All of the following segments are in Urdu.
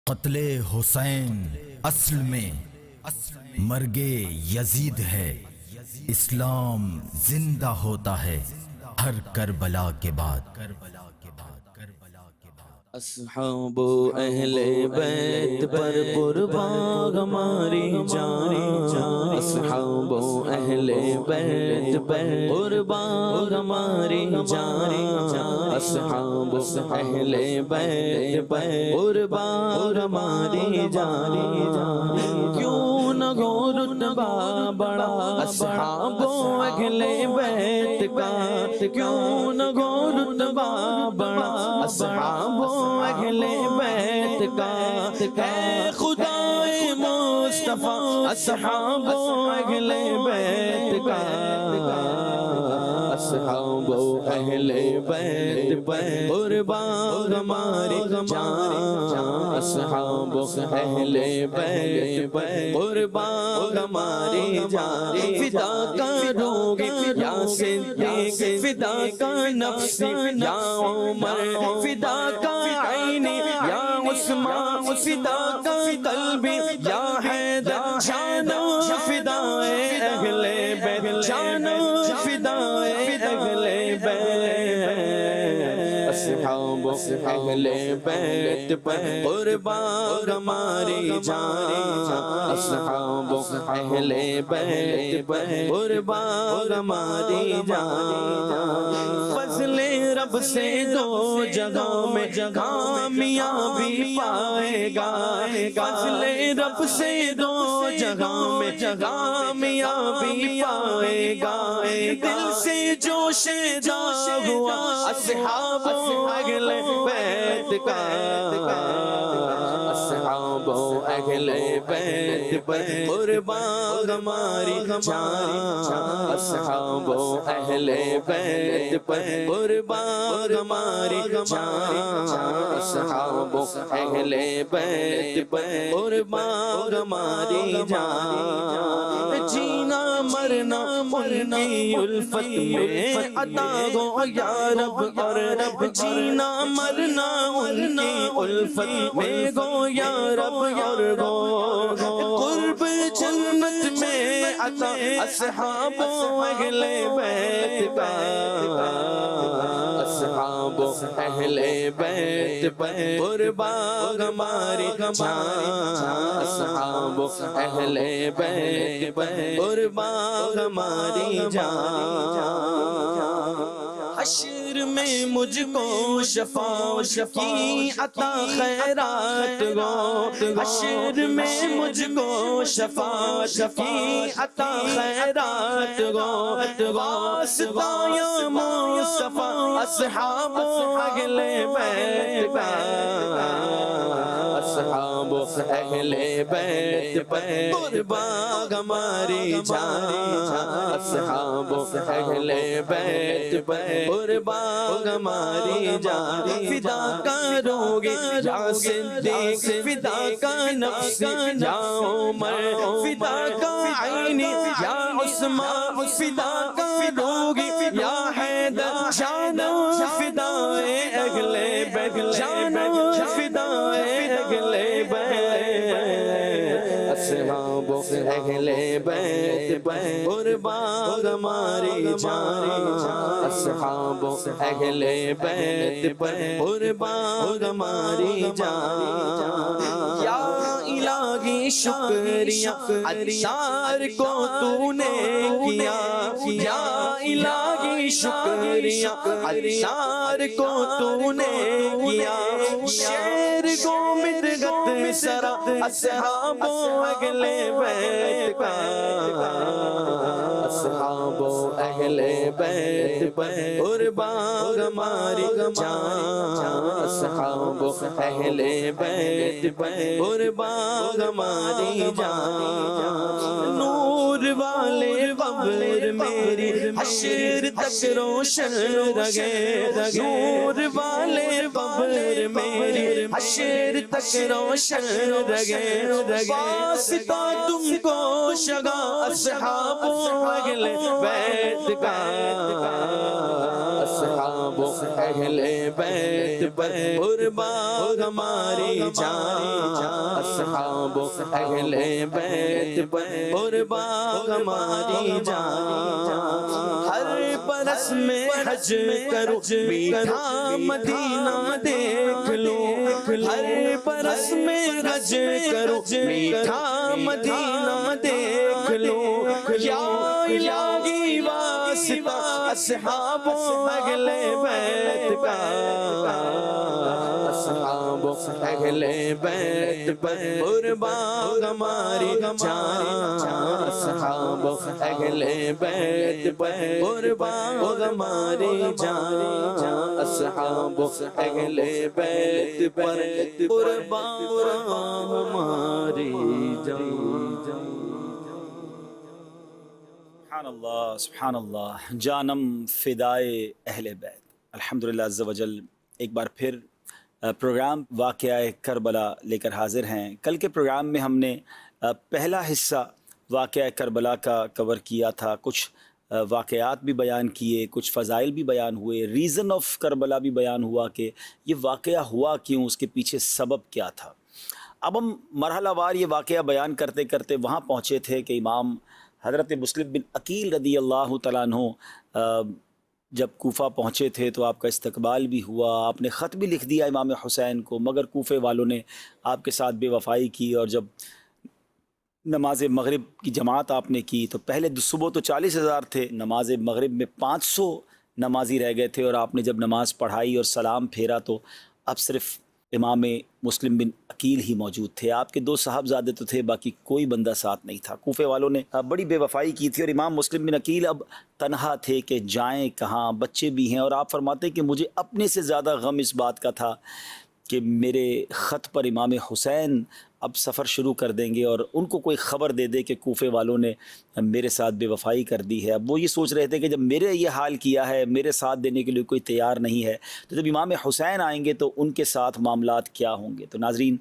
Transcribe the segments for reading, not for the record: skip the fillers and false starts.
قتل حسین اصل میں مرگ یزید ہے، اسلام زندہ ہوتا ہے ہر کربلا کے بعد۔ اصحاب اہل بیت پر قربان ہماری جان، اصحاب اہل بیت پر قربان ہماری جان، اصحاب اہل بیت پر قربان ہماری جان۔ کیوں نہ ہو رتبہ بڑا اصحاب اہل بیت کا، کیوں نہ ہو رتبہ بڑا اصحاب اہل بیت کا، اے خدائے مصطفیٰ اصحاب اہل بیت کا، اصحاب اہل بیت پر قربان ہماری جان، اصحاب اہل بیت پر قربان ہماری جان۔ فدا کرو گے یا صدیق، فدا کا نفس یا عمر، فدا کا عینی یا عثمان، فدا کا قلبی یا حیدر، جانو فدائے اہل بیت، جانو فدائے اہل بیت، اصحاب اہل بیت پر قربان ہماری جان، اصحاب اہل بیت پر قربان ہماری جان۔ فضل رب سے دو جگہوں میں کامیابی پائے گا، فضل رب سے دو جگہوں میں کامیابی پائے گا۔ دل سے جوش جا ہوا اصحاب اہل بیت کا، اصحاب اہل بیت پر قربان ہماری جان، اصحاب اہل بیت پر قربان ہماری جان، اصحاب اہل بیت پر قربان ہماری جان۔ جینا مرنا ان کی الفت میں عطا ہو یا رب، اور رب جینا مرنا ان کی الفت میں گو یا رب، اور گو قرب جنت میں عطا اصحاب اہل بیت کا، اصحاب اہل بیت پر قربان ہماری جان، اصحاب اہل بیت پر قربان ہماری جان۔ حشر میں مجھ کو شفاعت کی عطا خیرات گو، حشر میں مجھ کو شفاعت کی عطا خیرات گو، واسطہ یا مصطفیٰ اصحاب اہل بیت کا، اصحاب اہل بیت پر قربان ہماری جان، اصحاب اہل بیت پر قربان ہماری جان۔ فدا کرو گے یا صدیق، فدا کا نفس یا عمر، فدا کا عینی یا عثمان، فدا کرو گے یا حیدر، جانو فدائے اہل بیت، جانو فدائے اہل بیت، اصحاب اہل بیت پر قربان ہماری جان، اصحاب اہل بیت پر قربان ہماری جان۔ یا الہی شکریہ عطار کو تو نے کیا، یا الہی شکریہ عطار کو تو نے کیا، شیر گومد گت سرا اصحاب اہل بیت کا، اصحاب اہل بیت پر قربان ہماری جان، اصحاب اہل بیت پر قربان ہماری جان۔ نور والے قبر میری حشر تک روشن رہے، نور والے قبر میری حشر تک روشن رہے، واسطہ تم کو شگا اصحاب اہل بیت کا، اصحاب اہل بیت پر قربان ہماری جان، اصحاب اہل بیت پر قربان ہماری جان، ہر برس میں حج کرو میٹھا مدینہ دیکھ لو، ہر برس میں حج کرو میٹھا مدینہ دیکھ لو، یا الہی واسطہ اصحاب اہل بیت کا، اصحاب اہل بیت پر قربان ہماری جان، اصحاب اہل بیت پر قربان ہماری جان، اصحاب اہل بیت پر قربان ہماری جان۔ سبحان اللہ سبحان اللہ، جانم فدائے اہل بیت۔ الحمدللہ عز و جل ایک بار پھر پروگرام واقعہ کربلا لے کر حاضر ہیں۔ کل کے پروگرام میں ہم نے پہلا حصہ واقعہ کربلا کا کور کیا تھا، کچھ واقعات بھی بیان کیے، کچھ فضائل بھی بیان ہوئے، ریزن آف کربلا بھی بیان ہوا کہ یہ واقعہ ہوا کیوں، اس کے پیچھے سبب کیا تھا۔ اب ہم مرحلہ وار یہ واقعہ بیان کرتے کرتے وہاں پہنچے تھے کہ امام حضرت مسلم بن عقیل رضی اللہ تعالیٰ عنہ جب کوفہ پہنچے تھے تو آپ کا استقبال بھی ہوا، آپ نے خط بھی لکھ دیا امام حسین کو، مگر کوفے والوں نے آپ کے ساتھ بے وفائی کی، اور جب نماز مغرب کی جماعت آپ نے کی تو پہلے صبح تو 40,000 تھے، نماز مغرب میں 500 نمازی رہ گئے تھے، اور آپ نے جب نماز پڑھائی اور سلام پھیرا تو اب صرف امام مسلم بن عقیل ہی موجود تھے، آپ کے 2 صاحبزادے تو تھے، باقی کوئی بندہ ساتھ نہیں تھا۔ کوفے والوں نے بڑی بے وفائی کی تھی، اور امام مسلم بن عقیل اب تنہا تھے کہ جائیں کہاں، بچے بھی ہیں، اور آپ فرماتے کہ مجھے اپنے سے زیادہ غم اس بات کا تھا کہ میرے خط پر امام حسین اب سفر شروع کر دیں گے اور ان کو کوئی خبر دے دے کہ کوفے والوں نے میرے ساتھ بے وفائی کر دی ہے۔ اب وہ یہ سوچ رہے تھے کہ جب میرے یہ حال کیا ہے، میرے ساتھ دینے کے لیے کوئی تیار نہیں ہے، تو جب امام حسین آئیں گے تو ان کے ساتھ معاملات کیا ہوں گے۔ تو ناظرین،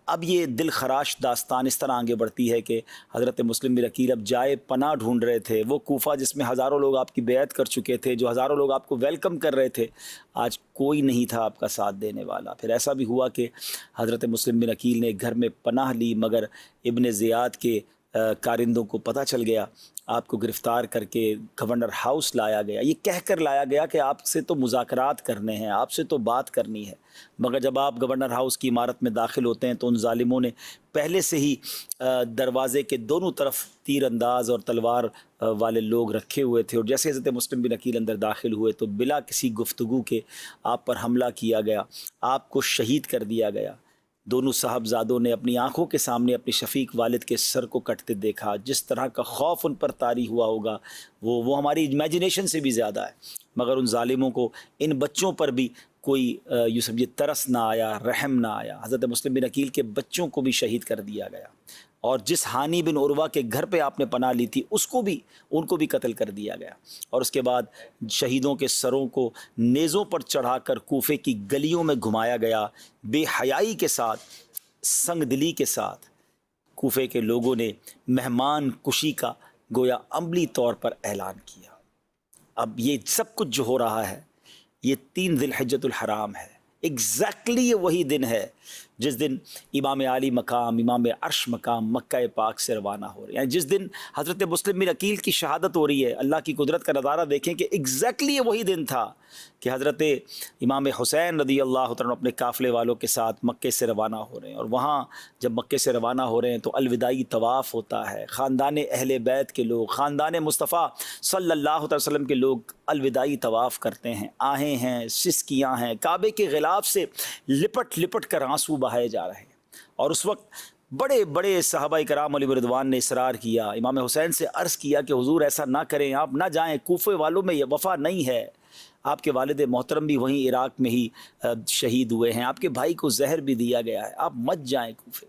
اب یہ دل خراش داستان اس طرح آگے بڑھتی ہے کہ حضرت مسلم بن عقیل اب جائے پناہ ڈھونڈ رہے تھے۔ وہ کوفہ جس میں ہزاروں لوگ آپ کی بیعت کر چکے تھے، جو ہزاروں لوگ آپ کو ویلکم کر رہے تھے، آج کوئی نہیں تھا آپ کا ساتھ دینے والا۔ پھر ایسا بھی ہوا کہ حضرت مسلم بن عقیل نے گھر میں پناہ لی، مگر ابن زیاد کے کارندوں کو پتہ چل گیا، آپ کو گرفتار کر کے گورنر ہاؤس لایا گیا، یہ کہہ کر لایا گیا کہ آپ سے تو مذاکرات کرنے ہیں، آپ سے تو بات کرنی ہے، مگر جب آپ گورنر ہاؤس کی عمارت میں داخل ہوتے ہیں تو ان ظالموں نے پہلے سے ہی دروازے کے دونوں طرف تیر انداز اور تلوار والے لوگ رکھے ہوئے تھے، اور جیسے حضرت مسلم بن عقیل اندر داخل ہوئے تو بلا کسی گفتگو کے آپ پر حملہ کیا گیا، آپ کو شہید کر دیا گیا۔ دونوں صاحبزادوں نے اپنی آنکھوں کے سامنے اپنے شفیق والد کے سر کو کٹتے دیکھا۔ جس طرح کا خوف ان پر طاری ہوا ہوگا وہ ہماری امیجنیشن سے بھی زیادہ ہے، مگر ان ظالموں کو ان بچوں پر بھی کوئی یوں سمجھے ترس نہ آیا، رحم نہ آیا۔ حضرت مسلم بن عقیل کے بچوں کو بھی شہید کر دیا گیا، اور جس ہانی بن عروہ کے گھر پہ آپ نے پناہ لی تھی ان کو بھی قتل کر دیا گیا، اور اس کے بعد شہیدوں کے سروں کو نیزوں پر چڑھا کر کوفے کی گلیوں میں گھمایا گیا۔ بے حیائی کے ساتھ، سنگ دلی کے ساتھ کوفے کے لوگوں نے مہمان کشی کا گویا عملی طور پر اعلان کیا۔ اب یہ سب کچھ جو ہو رہا ہے یہ 3 ذی الحجۃ الحرام ہے، ایگزیکٹلی یہ وہی دن ہے جس دن امام عالی مقام، امام عرش مقام مکہ پاک سے روانہ ہو رہے ہیں، یعنی جس دن حضرت مسلم بن عقیل کی شہادت ہو رہی ہے۔ اللہ کی قدرت کا نظارہ دیکھیں کہ ایگزیکٹلی یہ وہی دن تھا کہ حضرت امام حسین رضی اللہ عنہ اپنے قافلے والوں کے ساتھ مکے سے روانہ ہو رہے ہیں، اور وہاں جب مکے سے روانہ ہو رہے ہیں تو الوداعی طواف ہوتا ہے، خاندان اہل بیت کے لوگ، خاندان مصطفیٰ صلی اللہ علیہ وسلم کے لوگ الوداعی طواف کرتے ہیں، آہیں ہیں، سسکیاں ہیں، کعبے کے غلاف سے لپٹ لپٹ کر آنسو بہائے جا رہے ہیں۔ اور اس وقت بڑے بڑے صحابہ کرام علیہ رضوان نے اصرار کیا، امام حسین سے عرض کیا کہ حضور ایسا نہ کریں، آپ نہ جائیں، کوفے والوں میں یہ وفا نہیں ہے، آپ کے والد محترم بھی وہیں عراق میں ہی شہید ہوئے ہیں، آپ کے بھائی کو زہر بھی دیا گیا ہے، آپ مت جائیں کوفے۔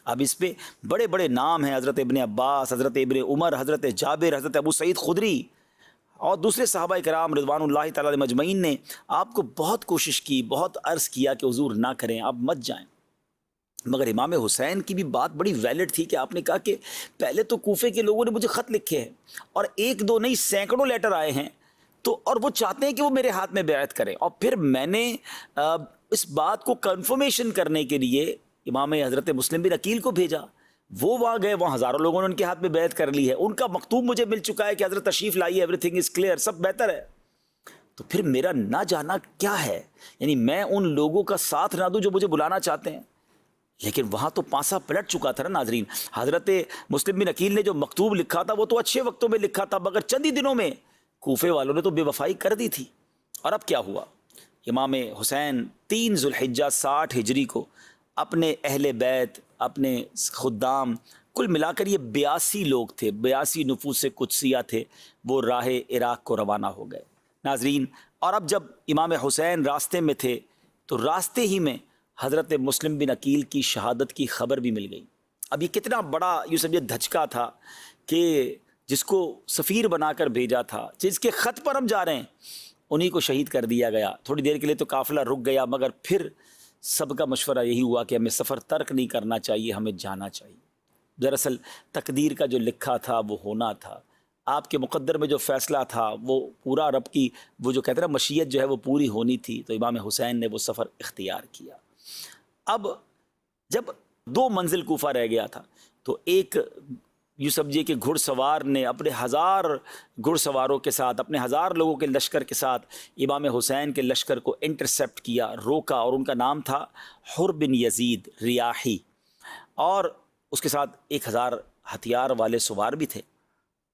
اب اس پہ بڑے بڑے نام ہیں، حضرت ابن عباس، حضرت ابن عمر، حضرت جابر، حضرت ابو سعید خدری اور دوسرے صحابہ کرام رضوان اللہ تعالیٰ علیہم مجمعین نے آپ کو بہت کوشش کی، بہت عرض کیا کہ حضور نہ کریں، آپ مت جائیں، مگر امام حسین کی بھی بات بڑی ویلڈ تھی کہ آپ نے کہا کہ پہلے تو کوفے کے لوگوں نے مجھے خط لکھے ہیں اور ایک دو نہیں سینکڑوں لیٹر آئے ہیں، تو اور وہ چاہتے ہیں کہ وہ میرے ہاتھ میں بیعت کریں، اور پھر میں نے اس بات کو کنفرمیشن کرنے کے لیے امام حضرت مسلم بن عقیل کو بھیجا، وہ وہاں گئے، وہاں ہزاروں لوگوں نے ان کے ہاتھ میں بیعت کر لی ہے، ان کا مکتوب مجھے مل چکا ہے کہ حضرت تشریف لائیے، ایوری تھنگ از کلیئر، سب بہتر ہے، تو پھر میرا نہ جانا کیا ہے؟ یعنی میں ان لوگوں کا ساتھ نہ دوں جو مجھے بلانا چاہتے ہیں؟ لیکن وہاں تو پانسا پلٹ چکا تھا نا ناظرین۔ حضرت مسلم بن عقیل نے جو مکتوب لکھا تھا وہ تو اچھے وقتوں میں لکھا تھا، مگر چند ہی دنوں میں کوفے والوں نے تو بے وفائی کر دی تھی۔ اور اب کیا ہوا؟ امام حسین 3 ذوالحجہ 60 ہجری کو اپنے اہل بیت، اپنے خدام، کل ملا کر یہ 82 لوگ تھے، 82 نفوس قدسیہ تھے، وہ راہ عراق کو روانہ ہو گئے ناظرین۔ اور اب جب امام حسین راستے میں تھے تو راستے ہی میں حضرت مسلم بن عقیل کی شہادت کی خبر بھی مل گئی۔ اب یہ کتنا بڑا یوں سمجھے دھچکا تھا کہ جس کو سفیر بنا کر بھیجا تھا، جس کے خط پر ہم جا رہے ہیں، انہی کو شہید کر دیا گیا۔ تھوڑی دیر کے لیے تو قافلہ رک گیا، مگر پھر سب کا مشورہ یہی ہوا کہ ہمیں سفر ترک نہیں کرنا چاہیے، ہمیں جانا چاہیے۔ دراصل تقدیر کا جو لکھا تھا وہ ہونا تھا، آپ کے مقدر میں جو فیصلہ تھا وہ پورا، رب کی وہ جو کہتے ہیں نا مشیت جو ہے وہ پوری ہونی تھی، تو امام حسین نے وہ سفر اختیار کیا۔ اب جب 2 منزل کوفہ رہ گیا تھا تو ایک یوں سمجھیے کہ گھڑ سوار نے اپنے 1000 گھڑ سواروں کے ساتھ، اپنے 1000 لوگوں کے لشکر کے ساتھ امام حسین کے لشکر کو انٹرسیپٹ کیا، روکا، اور ان کا نام تھا حر بن یزید ریاحی، اور اس کے ساتھ 1000 ہتھیار والے سوار بھی تھے۔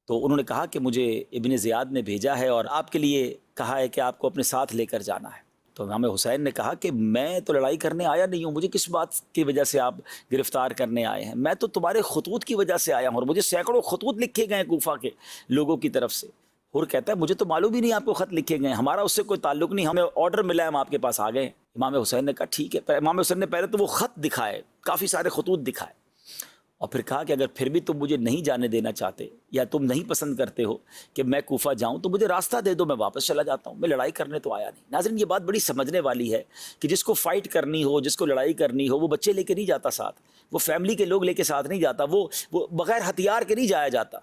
تو انہوں نے کہا کہ مجھے ابن زیاد نے بھیجا ہے اور آپ کے لیے کہا ہے کہ آپ کو اپنے ساتھ لے کر جانا ہے۔ تو امام حسین نے کہا کہ میں تو لڑائی کرنے آیا نہیں ہوں، مجھے کس بات کی وجہ سے آپ گرفتار کرنے آئے ہیں؟ میں تو تمہارے خطوط کی وجہ سے آیا ہوں، اور مجھے سینکڑوں خطوط لکھے گئے ہیں کوفہ کے لوگوں کی طرف سے۔ حر کہتا ہے مجھے تو معلوم ہی نہیں آپ کو خط لکھے گئے ہیں، ہمارا اس سے کوئی تعلق نہیں، ہمیں آرڈر ملا ہے، ہم آپ کے پاس آ گئے۔ امام حسین نے کہا ٹھیک ہے۔ امام حسین نے پہلے تو وہ خط دکھائے، کافی سارے خطوط دکھائے، اور پھر کہا کہ اگر پھر بھی تم مجھے نہیں جانے دینا چاہتے یا تم نہیں پسند کرتے ہو کہ میں کوفہ جاؤں تو مجھے راستہ دے دو، میں واپس چلا جاتا ہوں، میں لڑائی کرنے تو آیا نہیں۔ ناظرین یہ بات بڑی سمجھنے والی ہے کہ جس کو فائٹ کرنی ہو، جس کو لڑائی کرنی ہو، وہ بچے لے کے نہیں جاتا ساتھ، وہ فیملی کے لوگ لے کے ساتھ نہیں جاتا، وہ بغیر ہتھیار کے نہیں جایا جاتا۔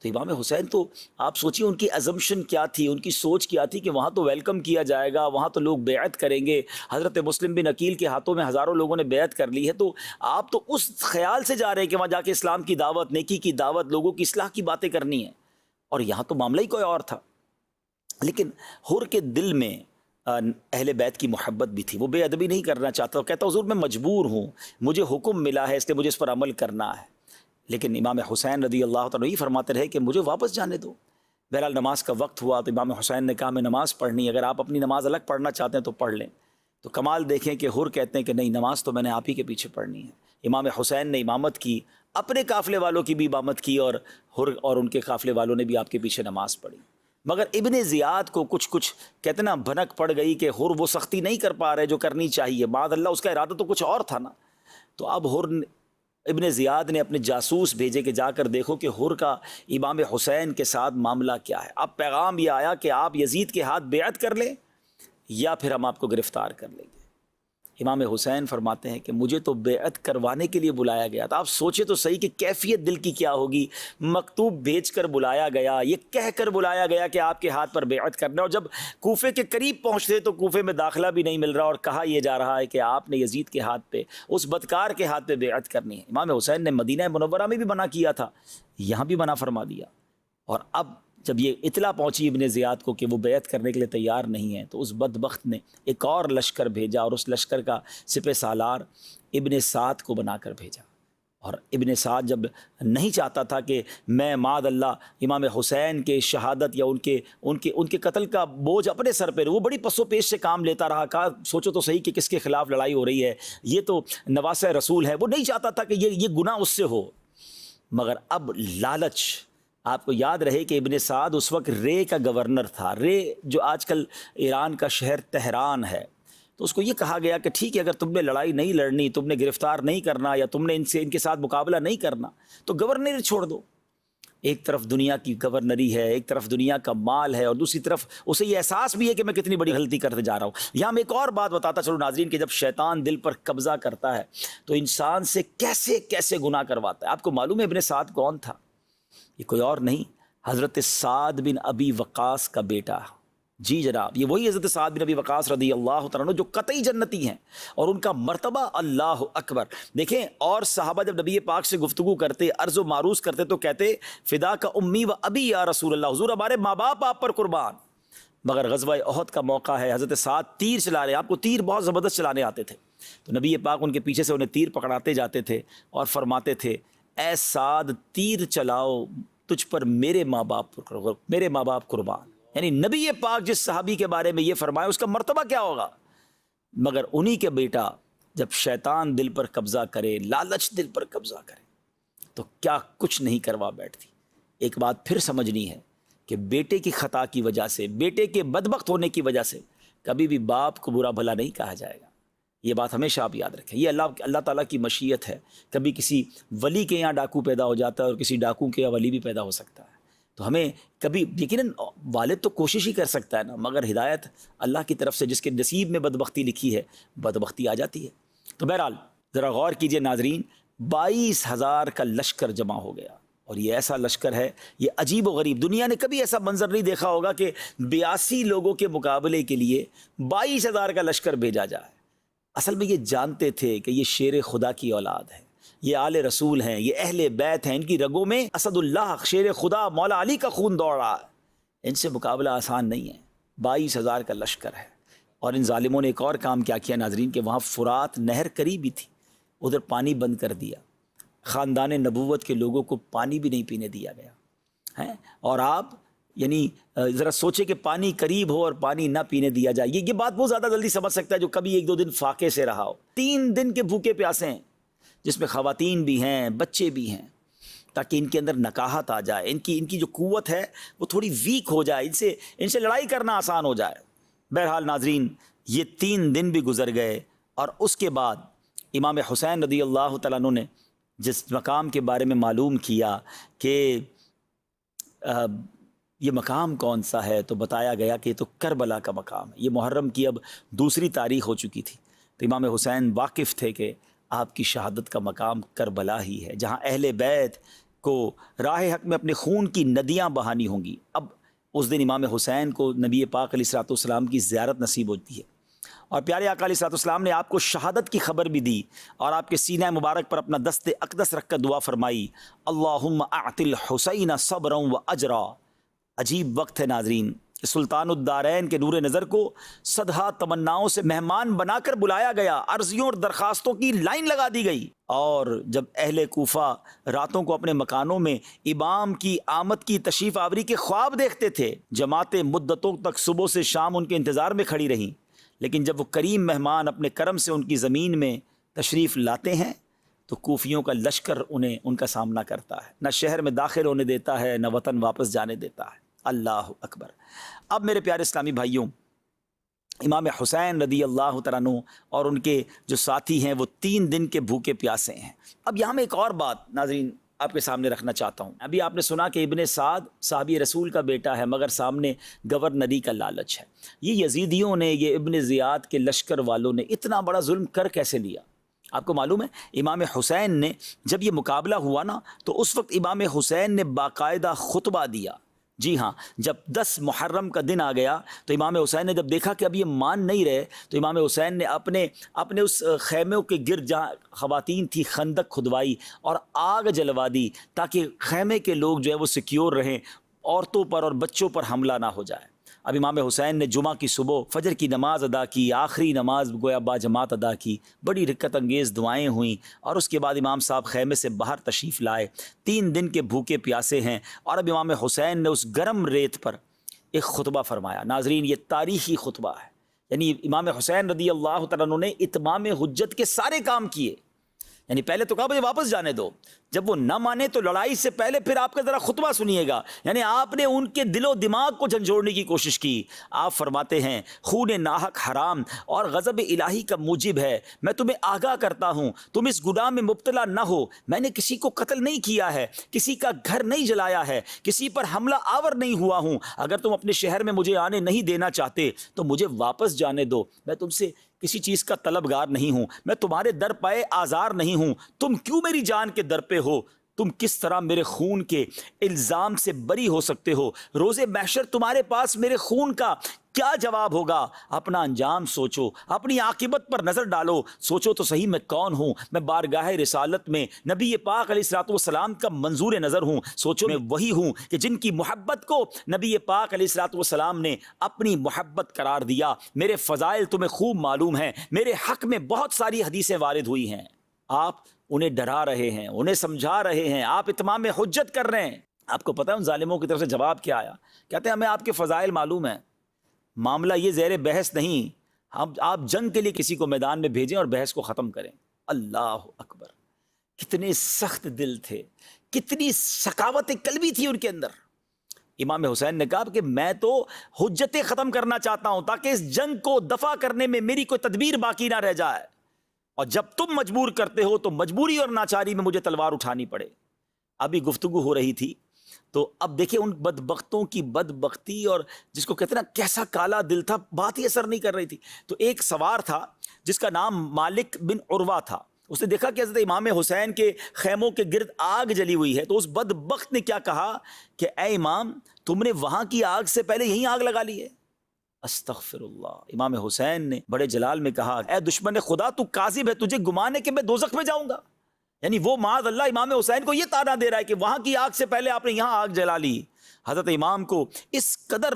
تو امام حسین تو آپ سوچیے ان کی ازمپشن کیا تھی، ان کی سوچ کیا تھی کہ وہاں تو ویلکم کیا جائے گا، وہاں تو لوگ بیعت کریں گے، حضرت مسلم بن عقیل کے ہاتھوں میں ہزاروں لوگوں نے بیعت کر لی ہے، تو آپ تو اس خیال سے جا رہے ہیں کہ وہاں جا کے اسلام کی دعوت، نیکی کی دعوت، لوگوں کی اصلاح کی باتیں کرنی ہیں، اور یہاں تو معاملہ ہی کوئی اور تھا۔ لیکن حر کے دل میں اہل بیت کی محبت بھی تھی، وہ بے ادبی نہیں کرنا چاہتا، وہ کہتا حضور میں مجبور ہوں، مجھے حکم ملا ہے، اس لیے مجھے اس پر عمل کرنا ہے۔ لیکن امام حسین رضی اللہ تعالیٰ یہ فرماتے رہے کہ مجھے واپس جانے دو۔ بہرحال نماز کا وقت ہوا تو امام حسین نے کہا میں نماز پڑھنی، اگر آپ اپنی نماز الگ پڑھنا چاہتے ہیں تو پڑھ لیں۔ تو کمال دیکھیں کہ حر کہتے ہیں کہ نہیں، نماز تو میں نے آپ ہی کے پیچھے پڑھنی ہے۔ امام حسین نے امامت کی، اپنے قافلے والوں کی بھی امامت کی، اور حر اور ان کے قافلے والوں نے بھی آپ کے پیچھے نماز پڑھی۔ مگر ابن زیاد کو کچھ کہتے نا بھنک پڑ گئی کہ حر وہ سختی نہیں کر پا رہے جو کرنی چاہیے، معاذ اللہ اس کا ارادہ تو کچھ اور تھا نا۔ تو اب حر ابن زیاد نے اپنے جاسوس بھیجے کہ جا کر دیکھو کہ حر کا امام حسین کے ساتھ معاملہ کیا ہے۔ اب پیغام یہ آیا کہ آپ یزید کے ہاتھ بیعت کر لیں یا پھر ہم آپ کو گرفتار کر لیں گے۔ امام حسین فرماتے ہیں کہ مجھے تو بیعت کروانے کے لیے بلایا گیا تھا۔ آپ سوچے تو صحیح کہ کیفیت دل کی کیا ہوگی، مکتوب بھیج کر بلایا گیا، یہ کہہ کر بلایا گیا کہ آپ کے ہاتھ پر بیعت کرنا، اور جب کوفے کے قریب پہنچتے تو کوفے میں داخلہ بھی نہیں مل رہا، اور کہا یہ جا رہا ہے کہ آپ نے یزید کے ہاتھ پہ، اس بدکار کے ہاتھ پہ بیعت کرنی ہے۔ امام حسین نے مدینہ منورہ میں بھی منع کیا تھا، یہاں بھی منع فرما دیا، اور اب جب یہ اطلاع پہنچی ابن زیاد کو کہ وہ بیعت کرنے کے لیے تیار نہیں ہیں، تو اس بدبخت نے ایک اور لشکر بھیجا، اور اس لشکر کا سپہ سالار ابن سعد کو بنا کر بھیجا۔ اور ابن سعد جب نہیں چاہتا تھا کہ میں معاذ اللہ امام حسین کے شہادت یا ان کے قتل کا بوجھ اپنے سر پہ، وہ بڑی پس و پیش سے کام لیتا رہا، کہا سوچو تو صحیح کہ کس کے خلاف لڑائی ہو رہی ہے، یہ تو نواسہ رسول ہے، وہ نہیں چاہتا تھا کہ یہ گناہ اس سے ہو۔ مگر اب لالچ، آپ کو یاد رہے کہ ابن سعد اس وقت رے کا گورنر تھا، رے جو آج کل ایران کا شہر تہران ہے، تو اس کو یہ کہا گیا کہ ٹھیک ہے اگر تم نے لڑائی نہیں لڑنی، تم نے گرفتار نہیں کرنا یا تم نے ان کے ساتھ مقابلہ نہیں کرنا تو گورنر چھوڑ دو۔ ایک طرف دنیا کی گورنری ہے، ایک طرف دنیا کا مال ہے، اور دوسری طرف اسے یہ احساس بھی ہے کہ میں کتنی بڑی غلطی کرتے جا رہا ہوں۔ یہاں میں ایک اور بات بتاتا چلوں ناظرین کہ جب شیطان دل پر قبضہ کرتا ہے تو انسان سے کیسے کیسے گناہ کرواتا ہے۔ آپ کو معلوم ہے ابن سعد کون تھا؟ یہ کوئی اور نہیں، حضرت سعد بن ابی وقاص کا بیٹا۔ جی جناب، یہ وہی حضرت سعد بن ابی وقاص رضی اللہ تعالیٰ عنہ جو قطعی جنتی ہیں، اور ان کا مرتبہ اللہ اکبر۔ دیکھیں اور صحابہ جب نبی پاک سے گفتگو کرتے، عرض و معروض کرتے تو کہتے فدا کا امی و ابی یا رسول اللہ، حضور ہمارے ماں باپ آپ پر قربان۔ مگر غزوہ احد کا موقع ہے، حضرت سعد تیر چلا رہے ہیں، آپ کو تیر بہت زبردست چلانے آتے تھے، تو نبی پاک ان کے پیچھے سے انہیں تیر پکڑاتے جاتے تھے اور فرماتے تھے اے سعد تیر چلاؤ، تجھ پر میرے ماں باپ قربان۔ یعنی نبی پاک جس صحابی کے بارے میں یہ فرمایا اس کا مرتبہ کیا ہوگا۔ مگر انہی کے بیٹا جب شیطان دل پر قبضہ کرے، لالچ دل پر قبضہ کرے تو کیا کچھ نہیں کروا بیٹھتی۔ ایک بات پھر سمجھنی ہے کہ بیٹے کی خطا کی وجہ سے، بیٹے کے بدبخت ہونے کی وجہ سے کبھی بھی باپ کو برا بھلا نہیں کہا جائے گا۔ یہ بات ہمیشہ آپ یاد رکھیں، یہ اللہ تعالیٰ کی مشیت ہے۔ کبھی کسی ولی کے یہاں ڈاکو پیدا ہو جاتا ہے اور کسی ڈاکو کے یہاں ولی بھی پیدا ہو سکتا ہے، تو ہمیں کبھی یقیناً والد تو کوشش ہی کر سکتا ہے نا، مگر ہدایت اللہ کی طرف سے، جس کے نصیب میں بدبختی لکھی ہے بدبختی آ جاتی ہے۔ تو بہرحال ذرا غور کیجئے ناظرین، 22,000 کا لشکر جمع ہو گیا، اور یہ ایسا لشکر ہے، یہ عجیب و غریب، دنیا نے کبھی ایسا منظر نہیں دیکھا ہوگا کہ 82 لوگوں کے مقابلے کے لیے 22,000 کا لشکر بھیجا جائے۔ اصل میں یہ جانتے تھے کہ یہ شیر خدا کی اولاد ہے، یہ آل رسول ہیں، یہ اہل بیت ہیں، ان کی رگوں میں اسد اللہ شیر خدا مولا علی کا خون دوڑ رہا ہے، ان سے مقابلہ آسان نہیں ہے۔ 22,000 کا لشکر ہے، اور ان ظالموں نے ایک اور کام کیا ناظرین کہ وہاں فرات نہر قریب ہی تھی، ادھر پانی بند کر دیا، خاندان نبوت کے لوگوں کو پانی بھی نہیں پینے دیا گیا ہے۔ اور آپ یعنی ذرا سوچے کہ پانی قریب ہو اور پانی نہ پینے دیا جائے، یہ بات بہت زیادہ جلدی سمجھ سکتا ہے جو کبھی 1-2 دن فاقے سے رہا ہو۔ 3 دن کے بھوکے پیاسے ہیں، جس میں خواتین بھی ہیں، بچے بھی ہیں، تاکہ ان کے اندر نکاحت آ جائے، ان کی جو قوت ہے وہ تھوڑی ویک ہو جائے، ان سے لڑائی کرنا آسان ہو جائے۔ بہرحال ناظرین یہ 3 دن بھی گزر گئے، اور اس کے بعد امام حسین رضی اللہ تعالیٰ عنہ نے جس مقام کے بارے میں معلوم کیا کہ یہ مقام کون سا ہے، تو بتایا گیا کہ یہ تو کربلا کا مقام ہے۔ یہ محرم کی اب 2 تاریخ ہو چکی تھی، تو امام حسین واقف تھے کہ آپ کی شہادت کا مقام کربلا ہی ہے، جہاں اہل بیت کو راہ حق میں اپنے خون کی ندیاں بہانی ہوں گی۔ اب اس دن امام حسین کو نبی پاک علیہ الصلوۃ والسلام کی زیارت نصیب ہوتی ہے، اور پیارے آقا علیہ الصلوۃ والسلام نے آپ کو شہادت کی خبر بھی دی، اور آپ کے سینہ مبارک پر اپنا دست اقدس رکھ کر دعا فرمائی، اللہم اعط الحسین صبرا و اجرا۔ عجیب وقت ہے ناظرین، سلطان الدارین کے نور نظر کو صدہا تمناؤں سے مہمان بنا کر بلایا گیا، عرضیوں اور درخواستوں کی لائن لگا دی گئی، اور جب اہل کوفہ راتوں کو اپنے مکانوں میں امام کی آمد کی تشریف آوری کے خواب دیکھتے تھے، جماعتیں مدتوں تک صبح سے شام ان کے انتظار میں کھڑی رہیں، لیکن جب وہ کریم مہمان اپنے کرم سے ان کی زمین میں تشریف لاتے ہیں تو کوفیوں کا لشکر انہیں ان کا سامنا کرتا ہے، نہ شہر میں داخل ہونے دیتا ہے، نہ وطن واپس جانے دیتا ہے۔ اللہ اکبر۔ اب میرے پیارے اسلامی بھائیوں، امام حسین رضی اللہ تعالیٰ عنہ اور ان کے جو ساتھی ہیں وہ 3 دن کے بھوکے پیاسے ہیں۔ اب یہاں میں ایک اور بات ناظرین آپ کے سامنے رکھنا چاہتا ہوں۔ ابھی آپ نے سنا کہ ابن سعد صحابی رسول کا بیٹا ہے، مگر سامنے گورنری کا لالچ ہے۔ یہ یزیدیوں نے، یہ ابن زیاد کے لشکر والوں نے اتنا بڑا ظلم کر کیسے لیا؟ آپ کو معلوم ہے امام حسین نے جب یہ مقابلہ ہوا نا، تو اس وقت امام حسین نے باقاعدہ خطبہ دیا۔ جی ہاں، جب 10 محرم کا دن آ گیا تو امام حسین نے جب دیکھا کہ اب یہ مان نہیں رہے، تو امام حسین نے اپنے اس خیموں کے گرد جہاں خواتین تھی خندق کھدوائی اور آگ جلوا دی، تاکہ خیمے کے لوگ جو ہے وہ سیکیور رہیں، عورتوں پر اور بچوں پر حملہ نہ ہو جائے۔ اب امام حسین نے جمعہ کی صبح فجر کی نماز ادا کی، آخری نماز گویا با جماعت ادا کی، بڑی رکت انگیز دعائیں ہوئیں، اور اس کے بعد امام صاحب خیمے سے باہر تشریف لائے۔ 3 دن کے بھوکے پیاسے ہیں، اور اب امام حسین نے اس گرم ریت پر ایک خطبہ فرمایا۔ ناظرین یہ تاریخی خطبہ ہے، یعنی امام حسین رضی اللہ تعالیٰ عنہ نے اتمام حجت کے سارے کام کیے، یعنی پہلے تو کہا مجھے واپس جانے دو، جب وہ نہ مانے تو لڑائی سے پہلے پھر آپ کا ذرا خطبہ سنیے گا، یعنی آپ نے ان کے دل و دماغ کو جھنجھوڑنے کی کوشش کی۔ آپ فرماتے ہیں خون ناحق حرام اور غضب الہی کا موجب ہے، میں تمہیں آگاہ کرتا ہوں تم اس گناہ میں مبتلا نہ ہو، میں نے کسی کو قتل نہیں کیا ہے، کسی کا گھر نہیں جلایا ہے، کسی پر حملہ آور نہیں ہوا ہوں، اگر تم اپنے شہر میں مجھے آنے نہیں دینا چاہتے تو مجھے واپس جانے دو، میں تم سے کسی چیز کا طلبگار نہیں ہوں، میں تمہارے در پائے آزار نہیں ہوں، تم کیوں میری جان کے در پہ ہو؟ تم کس طرح میرے خون کے الزام سے بری ہو سکتے ہو؟ روز محشر تمہارے پاس میرے خون کا کیا جواب ہوگا؟ اپنا انجام سوچو، اپنی عاقبت پر نظر ڈالو، سوچو تو صحیح میں کون ہوں؟ میں بارگاہ رسالت میں نبی پاک علیہ الصلوۃ والسلام کا منظور نظر ہوں، سوچو میں وہی ہوں کہ جن کی محبت کو نبی پاک علیہ الصلوۃ والسلام نے اپنی محبت قرار دیا۔ میرے فضائل تمہیں خوب معلوم ہیں، میرے حق میں بہت ساری حدیثیں وارد ہوئی ہیں، آپ انہیں ڈرا رہے ہیں، انہیں سمجھا رہے ہیں، آپ اتمام حجت کر رہے ہیں۔ آپ کو پتہ ہے ان ظالموں کی طرف سے جواب کیا آیا؟ کہتے ہیں ہمیں آپ کے فضائل معلوم ہیں، معاملہ یہ زیر بحث نہیں، آپ جنگ کے لیے کسی کو میدان میں بھیجیں اور بحث کو ختم کریں۔ اللہ اکبر، کتنے سخت دل تھے، کتنی سخاوت قلبی تھی ان کے اندر۔ امام حسین نے کہا کہ میں تو حجتیں ختم کرنا چاہتا ہوں تاکہ اس جنگ کو دفع کرنے میں میری کوئی تدبیر باقی نہ رہ جائے، اور جب تم مجبور کرتے ہو تو مجبوری اور ناچاری میں مجھے تلوار اٹھانی پڑے۔ ابھی گفتگو ہو رہی تھی تو اب دیکھیں ان بدبختوں کی بدبختی، اور جس کو کہتے ہیں نا کیسا کالا دل تھا، بات ہی اثر نہیں کر رہی تھی۔ تو ایک سوار تھا جس کا نام مالک بن عروہ تھا، اس نے دیکھا کہ حضرت امام حسین کے خیموں کے گرد آگ جلی ہوئی ہے، تو اس بدبخت نے کیا کہا کہ اے امام تم نے وہاں کی آگ سے پہلے یہیں آگ لگا لی ہے۔ استغفر اللہ۔ امام حسین نے بڑے جلال میں کہا اے دشمن خدا تو کاذب ہے، تجھے گمان ہے کہ میں دوزخ میں جاؤں گا؟ یعنی وہ معاذ اللہ امام حسین کو یہ طعنہ دے رہا ہے کہ وہاں کی آگ سے پہلے آپ نے یہاں آگ جلا لی۔ حضرت امام کو اس قدر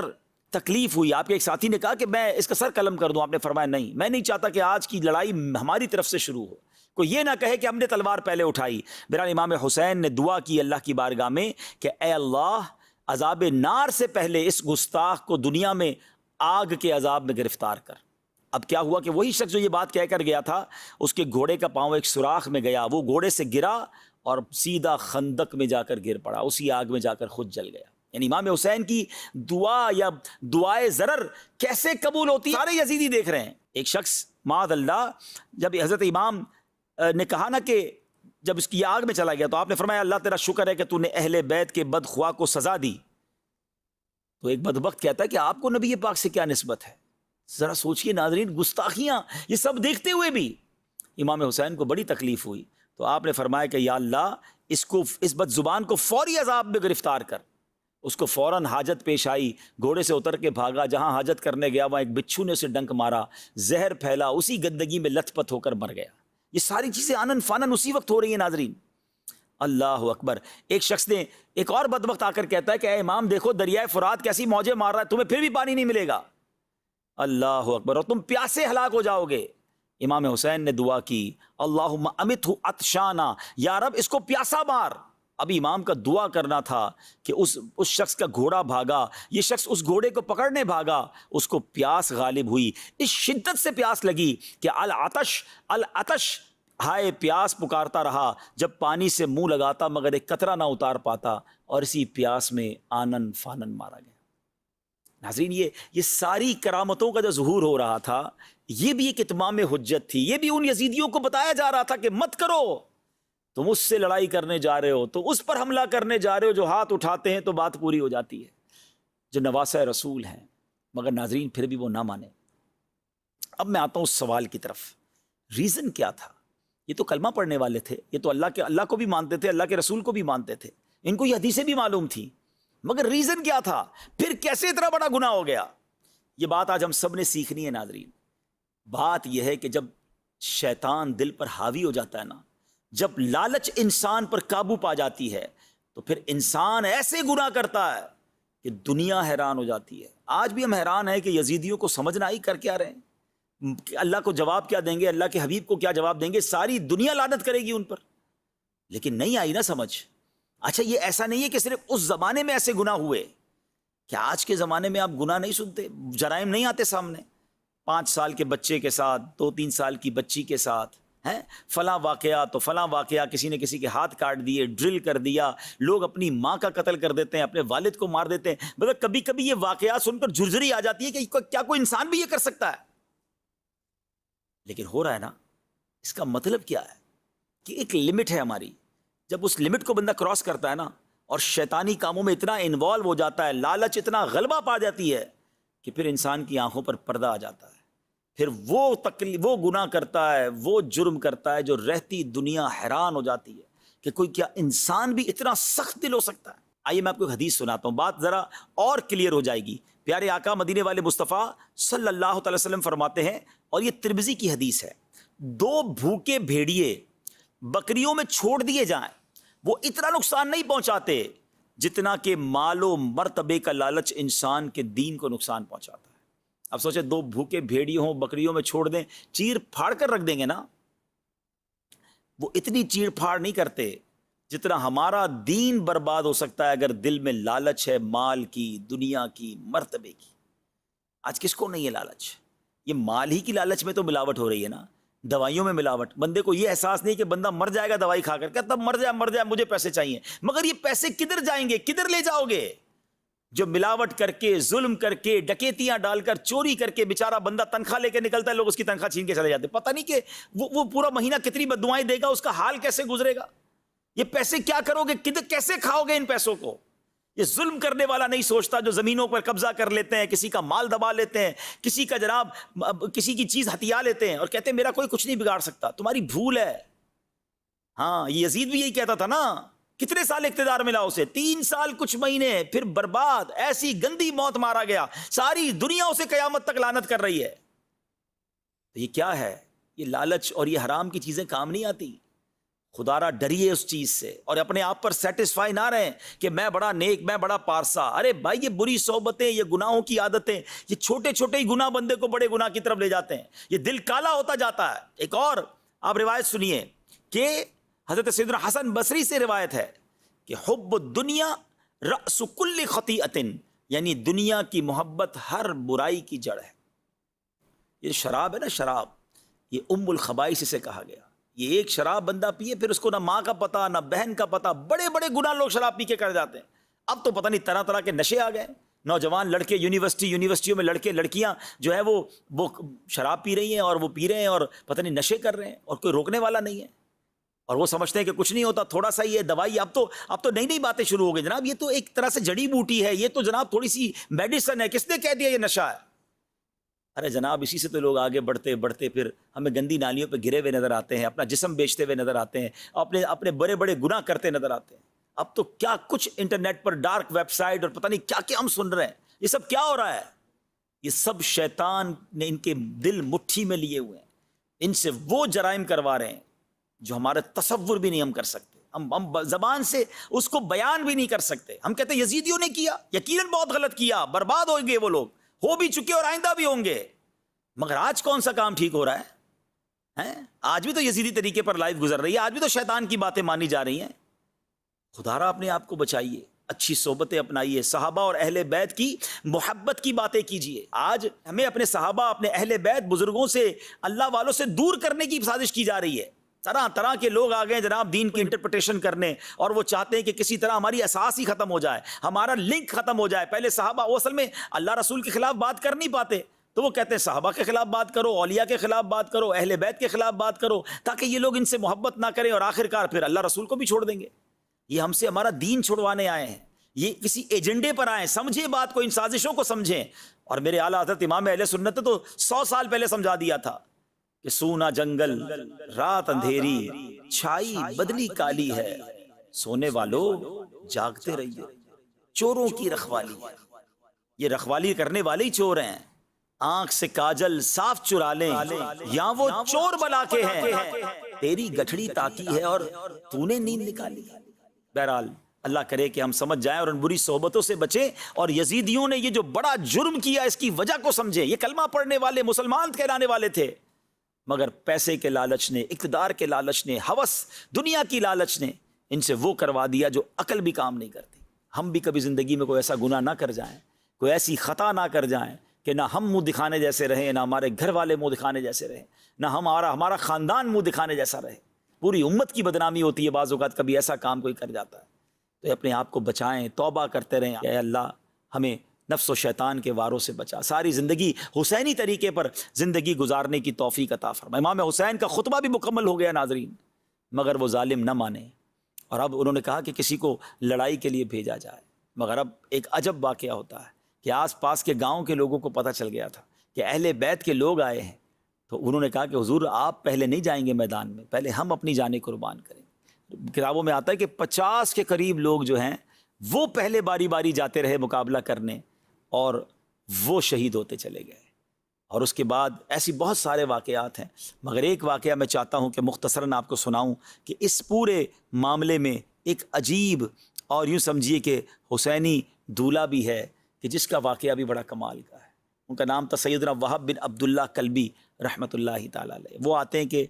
تکلیف ہوئی، آپ کے ایک ساتھی نے کہا کہ میں اس کا سر قلم کر دوں، آپ نے فرمایا نہیں، میں نہیں چاہتا کہ آج کی لڑائی ہماری طرف سے شروع ہو، کوئی یہ نہ کہے کہ ہم نے تلوار پہلے اٹھائی۔ بہرحال امام حسین نے دعا کی اللہ کی بارگاہ میں کہ اے اللہ عذاب نار سے پہلے اس گستاخ کو دنیا میں آگ کے عذاب میں گرفتار کر۔ اب کیا ہوا کہ وہی شخص جو یہ بات کہہ کر گیا تھا، اس کے گھوڑے کا پاؤں ایک سوراخ میں گیا، وہ گھوڑے سے گرا اور سیدھا خندق میں جا کر گر پڑا، اسی آگ میں جا کر خود جل گیا۔ یعنی امام حسین کی دعا یا دعائے ضرر کیسے قبول ہوتی، سارے یزیدی دیکھ رہے ہیں۔ ایک شخص معاذ اللہ جب حضرت امام نے کہا نا کہ جب اس کی آگ میں چلا گیا تو آپ نے فرمایا اللہ تیرا شکر ہے کہ تو نے اہل بیت کے بدخواہ کو سزا دی۔ تو ایک بدبخت کہتا ہے کہ آپ کو نبی پاک سے کیا نسبت ہے؟ ذرا سوچئے ناظرین، گستاخیاں یہ سب دیکھتے ہوئے بھی امام حسین کو بڑی تکلیف ہوئی، تو آپ نے فرمایا کہ یا اللہ اس بد زبان کو فوری عذاب میں گرفتار کر۔ اس کو فوراً حاجت پیش آئی، گھوڑے سے اتر کے بھاگا، جہاں حاجت کرنے گیا وہاں ایک بچھو نے اسے ڈنک مارا، زہر پھیلا، اسی گندگی میں لت پت ہو کر مر گیا۔ یہ ساری چیزیں آنن فانن اسی وقت ہو رہی ہیں ناظرین۔ اللہ اکبر۔ ایک شخص نے ایک اور بدبخت آ کر کہتا ہے کہ اے امام دیکھو دریائے فرات کیسی موجیں مار رہا ہے، تمہیں پھر بھی پانی نہیں ملے گا۔ اللہ اکبر، اور تم پیاسے ہلاک ہو جاؤ گے۔ امام حسین نے دعا کی اللہم امتہ عطشانا، یا رب اس کو پیاسا مار۔ ابھی امام کا دعا کرنا تھا کہ اس شخص کا گھوڑا بھاگا، یہ شخص اس گھوڑے کو پکڑنے بھاگا، اس کو پیاس غالب ہوئی، اس شدت سے پیاس لگی کہ العطش العطش، ہائے پیاس پکارتا رہا، جب پانی سے منہ لگاتا مگر ایک قطرہ نہ اتار پاتا، اور اسی پیاس میں آنن فانن مارا گیا۔ ناظرین یہ ساری کرامتوں کا جو ظہور ہو رہا تھا، یہ بھی ایک اتمام حجت تھی، یہ بھی ان یزیدیوں کو بتایا جا رہا تھا کہ مت کرو، تم اس سے لڑائی کرنے جا رہے ہو، تو اس پر حملہ کرنے جا رہے ہو، جو ہاتھ اٹھاتے ہیں تو بات پوری ہو جاتی ہے، جو نواسہ رسول ہیں۔ مگر ناظرین پھر بھی وہ نہ مانے۔ اب میں آتا ہوں اس سوال کی طرف، ریزن کیا تھا؟ یہ تو کلمہ پڑھنے والے تھے، یہ تو اللہ کو بھی مانتے تھے، اللہ کے رسول کو بھی مانتے تھے، ان کو یہ حدیثیں بھی معلوم تھی، مگر ریزن کیا تھا؟ پھر کیسے اتنا بڑا گناہ ہو گیا؟ یہ بات آج ہم سب نے سیکھنی ہے ناظرین۔ بات یہ ہے کہ جب شیطان دل پر حاوی ہو جاتا ہے نا، جب لالچ انسان پر قابو پا جاتی ہے، تو پھر انسان ایسے گناہ کرتا ہے کہ دنیا حیران ہو جاتی ہے۔ آج بھی ہم حیران ہیں کہ یزیدیوں کو سمجھ نہ آئی کر کیا رہے ہیں، کہ اللہ کو جواب کیا دیں گے، اللہ کے حبیب کو کیا جواب دیں گے، ساری دنیا لعنت کرے گی ان پر، لیکن نہیں آئی نا سمجھ۔ اچھا یہ ایسا نہیں ہے کہ صرف اس زمانے میں ایسے گناہ ہوئے، کہ آج کے زمانے میں آپ گناہ نہیں سنتے، جرائم نہیں آتے سامنے، 5 سال کے بچے کے ساتھ، 2-3 سال کی بچی کے ساتھ، ہیں فلاں واقعہ تو فلاں واقعہ، کسی نے کسی کے ہاتھ کاٹ دیے، ڈرل کر دیا، لوگ اپنی ماں کا قتل کر دیتے ہیں، اپنے والد کو مار دیتے ہیں. مطلب کبھی کبھی یہ واقعات سن کر جھرجھری آ جاتی ہے کہ کیا کوئی انسان بھی یہ کر سکتا ہے؟ لیکن ہو رہا ہے نا. اس کا مطلب کیا ہے کہ ایک لمٹ ہے ہماری. جب اس لمٹ کو بندہ کراس کرتا ہے نا اور شیطانی کاموں میں اتنا انوالو ہو جاتا ہے، لالچ اتنا غلبہ پا جاتی ہے کہ پھر انسان کی آنکھوں پر پردہ آ جاتا ہے. پھر وہ گناہ کرتا ہے، وہ جرم کرتا ہے جو رہتی دنیا حیران ہو جاتی ہے کہ کوئی کیا انسان بھی اتنا سخت دل ہو سکتا ہے. آئیے میں آپ کو ایک حدیث سناتا ہوں، بات ذرا اور کلیئر ہو جائے گی. پیارے آقا مدینے والے مصطفیٰ صلی اللہ تعالی وسلم فرماتے ہیں، اور یہ ترمذی کی حدیث ہے، 2 بھوکے بھیڑیے بکریوں میں چھوڑ دیے جائیں، وہ اتنا نقصان نہیں پہنچاتے جتنا کہ مال و مرتبے کا لالچ انسان کے دین کو نقصان پہنچاتا ہے. اب سوچیں 2 بھوکے بھیڑیے ہوں بکریوں میں چھوڑ دیں، چیر پھاڑ کر رکھ دیں گے نا. وہ اتنی چیر پھاڑ نہیں کرتے جتنا ہمارا دین برباد ہو سکتا ہے اگر دل میں لالچ ہے، مال کی، دنیا کی، مرتبے کی. آج کس کو نہیں ہے لالچ؟ یہ مال ہی کی لالچ میں تو ملاوٹ ہو رہی ہے نا، دوائیوں میں ملاوٹ. بندے کو یہ احساس نہیں کہ بندہ مر جائے گا دوائی کھا کر، کہتا مر جائے مجھے پیسے چاہیے. مگر یہ پیسے کدھر جائیں گے، کدھر لے جاؤ گے؟ جو ملاوٹ کر کے، ظلم کر کے، ڈکیتیاں ڈال کر، چوری کر کے بیچارہ بندہ تنخواہ لے کے نکلتا ہے، لوگ اس کی تنخواہ چھین کے چلے جاتے. پتہ نہیں کہ وہ پورا مہینہ کتنی بددعائیں دے گا، اس کا حال کیسے گزرے گا. یہ پیسے کیا کرو گے، کیسے کھاؤ گے ان پیسوں کو؟ یہ ظلم کرنے والا نہیں سوچتا جو زمینوں پر قبضہ کر لیتے ہیں، کسی کا مال دبا لیتے ہیں، کسی کا جناب کسی کی چیز ہتھیا لیتے ہیں اور کہتے ہیں میرا کوئی کچھ نہیں بگاڑ سکتا. تمہاری بھول ہے. ہاں یہ یزید بھی یہی کہتا تھا نا. کتنے سال اقتدار ملا اسے؟ 3 سال کچھ مہینے، پھر برباد، ایسی گندی موت مارا گیا. ساری دنیا اسے قیامت تک لعنت کر رہی ہے. تو یہ کیا ہے؟ یہ لالچ اور یہ حرام کی چیزیں کام نہیں آتی. خدا را ڈریے اس چیز سے اور اپنے آپ پر سیٹسفائی نہ رہیں کہ میں بڑا نیک، میں بڑا پارسا. ارے بھائی یہ بری صحبتیں، یہ گناہوں کی عادتیں، یہ چھوٹے چھوٹے ہی گناہ بندے کو بڑے گناہ کی طرف لے جاتے ہیں. یہ دل کالا ہوتا جاتا ہے. ایک اور آپ روایت سنیے کہ حضرت سیدنا حسن بصری سے روایت ہے کہ حب الدنیا رأس کل خطیئۃ، یعنی دنیا کی محبت ہر برائی کی جڑ ہے. یہ شراب ہے نا، شراب، یہ ام الخبائث سے کہا گیا. یہ ایک شراب بندہ پیے، پھر اس کو نہ ماں کا پتہ نہ بہن کا پتہ. بڑے بڑے گناہ لوگ شراب پی کے کر جاتے ہیں. اب تو پتہ نہیں طرح طرح کے نشے آ گئے. نوجوان لڑکے یونیورسٹیوں میں لڑکے لڑکیاں جو ہے وہ شراب پی رہی ہیں اور وہ پی رہے ہیں اور پتہ نہیں نشے کر رہے ہیں اور کوئی روکنے والا نہیں ہے. اور وہ سمجھتے ہیں کہ کچھ نہیں ہوتا، تھوڑا سا ہی ہے دوائی. اب تو نئی نئی باتیں شروع ہو گئی جناب. یہ تو ایک طرح سے جڑی بوٹی ہے، یہ تو جناب تھوڑی سی میڈیسن ہے. کس نے کہہ دیا یہ نشہ ہے؟ ارے جناب اسی سے تو لوگ آگے بڑھتے بڑھتے پھر ہمیں گندی نالیوں پہ گرے ہوئے نظر آتے ہیں، اپنا جسم بیچتے ہوئے نظر آتے ہیں، اپنے بڑے بڑے گناہ کرتے نظر آتے ہیں. اب تو کیا کچھ انٹرنیٹ پر ڈارک ویب سائٹ اور پتہ نہیں کیا کیا ہم سن رہے ہیں. یہ سب کیا ہو رہا ہے؟ یہ سب شیطان نے ان کے دل مٹھی میں لیے ہوئے ہیں. ان سے وہ جرائم کروا رہے ہیں جو ہمارے تصور بھی نہیں ہم کر سکتے. ہم زبان سے اس کو بیان بھی نہیں کر سکتے. ہم کہتے ہیں یزیدیوں نے کیا، یقیناً بہت غلط کیا، برباد ہو گئے وہ لوگ، ہو بھی چکے اور آئندہ بھی ہوں گے. مگر آج کون سا کام ٹھیک ہو رہا ہے؟ آج بھی تو یزیدی طریقے پر لائف گزر رہی ہے، آج بھی تو شیطان کی باتیں مانی جا رہی ہیں. خدا را اپنے آپ کو بچائیے، اچھی صحبتیں اپنائیے، صحابہ اور اہل بیت کی محبت کی باتیں کیجیے. آج ہمیں اپنے صحابہ، اپنے اہل بیت بزرگوں سے، اللہ والوں سے دور کرنے کی سازش کی جا رہی ہے. طرح طرح کے لوگ آ گئے جناب دین کی انٹرپریٹیشن کرنے، اور وہ چاہتے ہیں کہ کسی طرح ہماری اساس ہی ختم ہو جائے، ہمارا لنک ختم ہو جائے. پہلے صحابہ وہ اصل میں اللہ رسول کے خلاف بات کر نہیں پاتے، تو وہ کہتے ہیں صحابہ کے خلاف بات کرو، اولیاء کے خلاف بات کرو، اہل بیت کے خلاف بات کرو، تاکہ یہ لوگ ان سے محبت نہ کریں اور آخرکار پھر اللہ رسول کو بھی چھوڑ دیں گے. یہ ہم سے ہمارا دین چھڑوانے آئے ہیں، یہ کسی ایجنڈے پر آئے. سمجھیں بات کو، ان سازشوں کو سمجھیں. اور میرے اعلیٰ حضرت امام اہل سنت نے تو 100 سال پہلے سمجھا دیا تھا کہ سونا جنگل، رات اندھیری، چھائی بدلی کالی ہے، سونے والو جاگتے رہیے، چوروں کی رکھوالی ہے. یہ رکھوالی کرنے والے ہی چور ہیں. آنکھ سے کاجل صاف چرا لیں یا وہ چور بلا کے ہیں، تیری گٹھڑی تاکی ہے اور تو نے نیند نکالی. بہرحال اللہ کرے کہ ہم سمجھ جائیں اور ان بری صحبتوں سے بچیں، اور یزیدیوں نے یہ جو بڑا جرم کیا اس کی وجہ کو سمجھیں. یہ کلمہ پڑھنے والے مسلمان کہلانے والے تھے، مگر پیسے کے لالچ نے، اقتدار کے لالچ نے، ہوس دنیا کی لالچ نے ان سے وہ کروا دیا جو عقل بھی کام نہیں کرتی. ہم بھی کبھی زندگی میں کوئی ایسا گناہ نہ کر جائیں، کوئی ایسی خطا نہ کر جائیں کہ نہ ہم منہ دکھانے جیسے رہیں، نہ ہمارے گھر والے منہ دکھانے جیسے رہیں، نہ ہمارا خاندان منہ دکھانے جیسا رہے. پوری امت کی بدنامی ہوتی ہے بعض اوقات کبھی ایسا کام کوئی کر جاتا ہے. تو اپنے آپ کو بچائیں، توبہ کرتے رہیں. اے اللہ ہمیں نفس و شیطان کے واروں سے بچا، ساری زندگی حسینی طریقے پر زندگی گزارنے کی توفیق عطا فرما. امام حسین کا خطبہ بھی مکمل ہو گیا ناظرین، مگر وہ ظالم نہ مانے اور اب انہوں نے کہا کہ کسی کو لڑائی کے لیے بھیجا جائے. مگر اب ایک عجب واقعہ ہوتا ہے کہ آس پاس کے گاؤں کے لوگوں کو پتہ چل گیا تھا کہ اہل بیت کے لوگ آئے ہیں. تو انہوں نے کہا کہ حضور آپ پہلے نہیں جائیں گے میدان میں، پہلے ہم اپنی جانیں قربان کریں. کتابوں میں آتا ہے کہ 50 کے قریب لوگ جو ہیں وہ پہلے باری باری جاتے رہے مقابلہ کرنے اور وہ شہید ہوتے چلے گئے. اور اس کے بعد ایسی بہت سارے واقعات ہیں، مگر ایک واقعہ میں چاہتا ہوں کہ مختصراً آپ کو سناؤں کہ اس پورے معاملے میں ایک عجیب اور یوں سمجھیے کہ حسینی دولہ بھی ہے کہ جس کا واقعہ بھی بڑا کمال کا ہے. ان کا نام تھا سیدنا وہب بن عبداللہ کلبی رحمۃ اللہ تعالیٰ علیہ. وہ آتے ہیں کہ